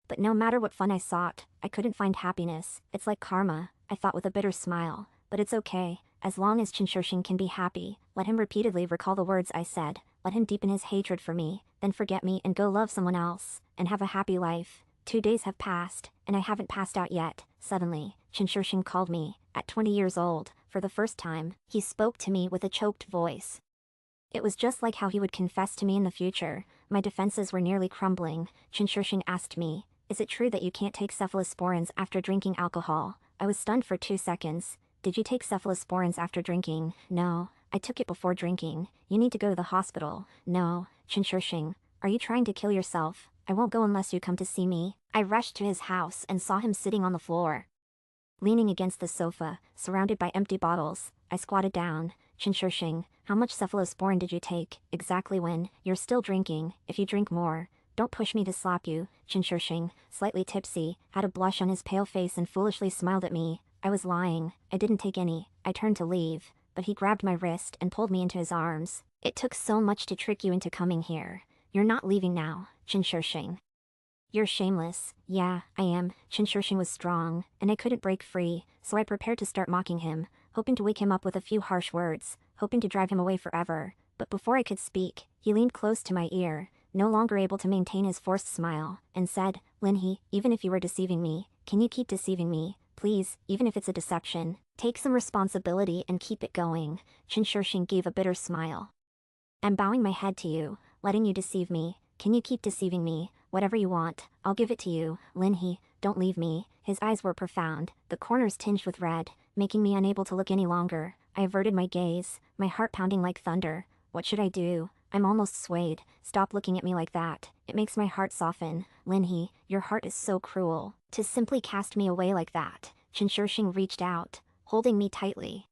But no matter what fun I sought, I couldn't find happiness. It's like karma, I thought with a bitter smile. But it's okay, as long as Chen can be happy. Let him repeatedly recall the words I said. Let him deepen his hatred for me, then forget me and go love someone else, and have a happy life. 2 days have passed, and I haven't passed out yet. Suddenly, Chen called me. At 20 years old, for the first time, he spoke to me with a choked voice. It was just like how he would confess to me in the future. My defenses were nearly crumbling. Chen asked me, "Is it true that you can't take cephalosporins after drinking alcohol?" I was stunned for 2 seconds. "Did you take cephalosporins after drinking?" "No, I took it before drinking." "You need to go to the hospital." "No." Chen, are you trying to kill yourself? I won't go unless you come to see me." I rushed to his house and saw him sitting on the floor, leaning against the sofa, surrounded by empty bottles. I squatted down. Chen, how much cephalosporin did you take? Exactly when? You're still drinking. If you drink more, don't push me to slap you. Chen, slightly tipsy, had a blush on his pale face and foolishly smiled at me. I was lying. I didn't take any. I turned to leave, but he grabbed my wrist and pulled me into his arms. "It took so much to trick you into coming here. You're not leaving now, Chen. You're shameless." "Yeah, I am." Chen was strong, and I couldn't break free, so I prepared to start mocking him, hoping to wake him up with a few harsh words, hoping to drive him away forever. But before I could speak, he leaned close to my ear, no longer able to maintain his forced smile, and said, "Linhee, even if you were deceiving me, can you keep deceiving me? Please, even if it's a deception, take some responsibility and keep it going." Chen gave a bitter smile. "I'm bowing my head to you, letting you deceive me. Can you keep deceiving me? Whatever you want, I'll give it to you. Linhee, don't leave me." His eyes were profound, the corners tinged with red, making me unable to look any longer. I averted my gaze, my heart pounding like thunder. What should I do? I'm almost swayed. "Stop looking at me like that. It makes my heart soften." "Linhee, your heart is so cruel. To simply cast me away like that." Chen reached out, holding me tightly,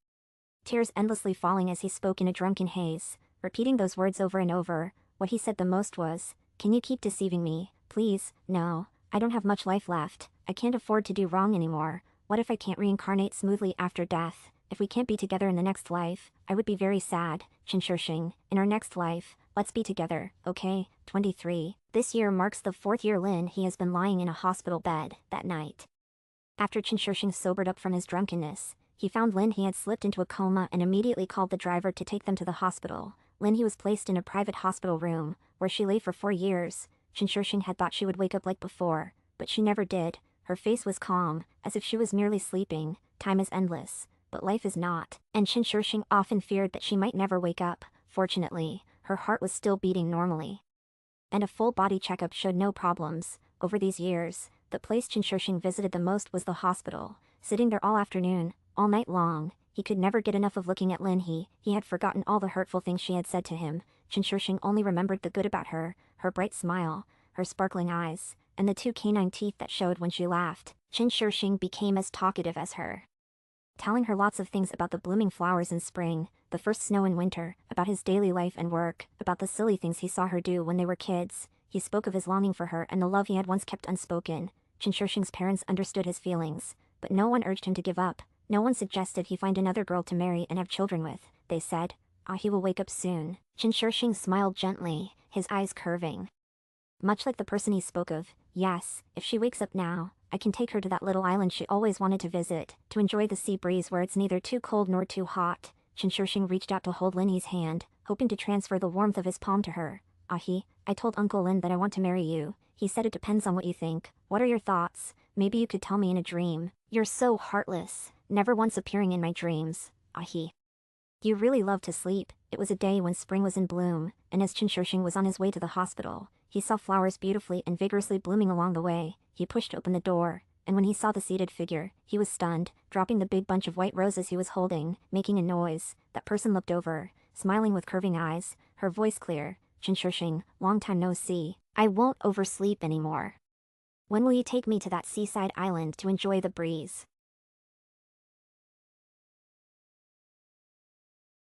tears endlessly falling as he spoke in a drunken haze, repeating those words over and over. What he said the most was, "Can you keep deceiving me? Please." "No. I don't have much life left. I can't afford to do wrong anymore. What if I can't reincarnate smoothly after death? If we can't be together in the next life, I would be very sad." Chen, in our next life, let's be together, okay? 23. This year marks the 4th year Lin he has been lying in a hospital bed. That night, after Chen sobered up from his drunkenness, he found Lin he had slipped into a coma and immediately called the driver to take them to the hospital. Lin he was placed in a private hospital room, where she lay for 4 years. Chen had thought she would wake up like before, but she never did. Her face was calm, as if she was merely sleeping. Time is endless, but life is not, and Chen often feared that she might never wake up. Fortunately, her heart was still beating normally, and a full body checkup showed no problems. Over these years, the place Chen visited the most was the hospital. Sitting there all afternoon, all night long, he could never get enough of looking at Linhee. He had forgotten all the hurtful things she had said to him. Chen only remembered the good about her bright smile, her sparkling eyes, and the 2 canine teeth that showed when she laughed. Chen became as talkative as her, telling her lots of things about the blooming flowers in spring, the first snow in winter, about his daily life and work, about the silly things he saw her do when they were kids. He spoke of his longing for her and the love he had once kept unspoken. Chen parents understood his feelings, but no one urged him to give up. No one suggested he find another girl to marry and have children with. They said, he will wake up soon." Chen smiled gently, his eyes curving, much like the person he spoke of, Yes, if she wakes up now, I can take her to that little island she always wanted to visit, to enjoy the sea breeze where it's neither too cold nor too hot. Chinchushing reached out to hold Linny's hand, hoping to transfer the warmth of his palm to her. Ahi, I told Uncle Lin that I want to marry you. He said it depends on what you think. What are your thoughts? Maybe you could tell me in a dream. You're so heartless, never once appearing in my dreams. Ahi. You really love to sleep. It was a day when spring was in bloom, and as Chinchushing was on his way to the hospital, he saw flowers beautifully and vigorously blooming along the way. He pushed open the door, and when he saw the seated figure, he was stunned, dropping the big bunch of white roses he was holding, making a noise. That person looked over, smiling with curving eyes, her voice clear. Chinchushing, long time no see. I won't oversleep anymore. When will you take me to that seaside island to enjoy the breeze?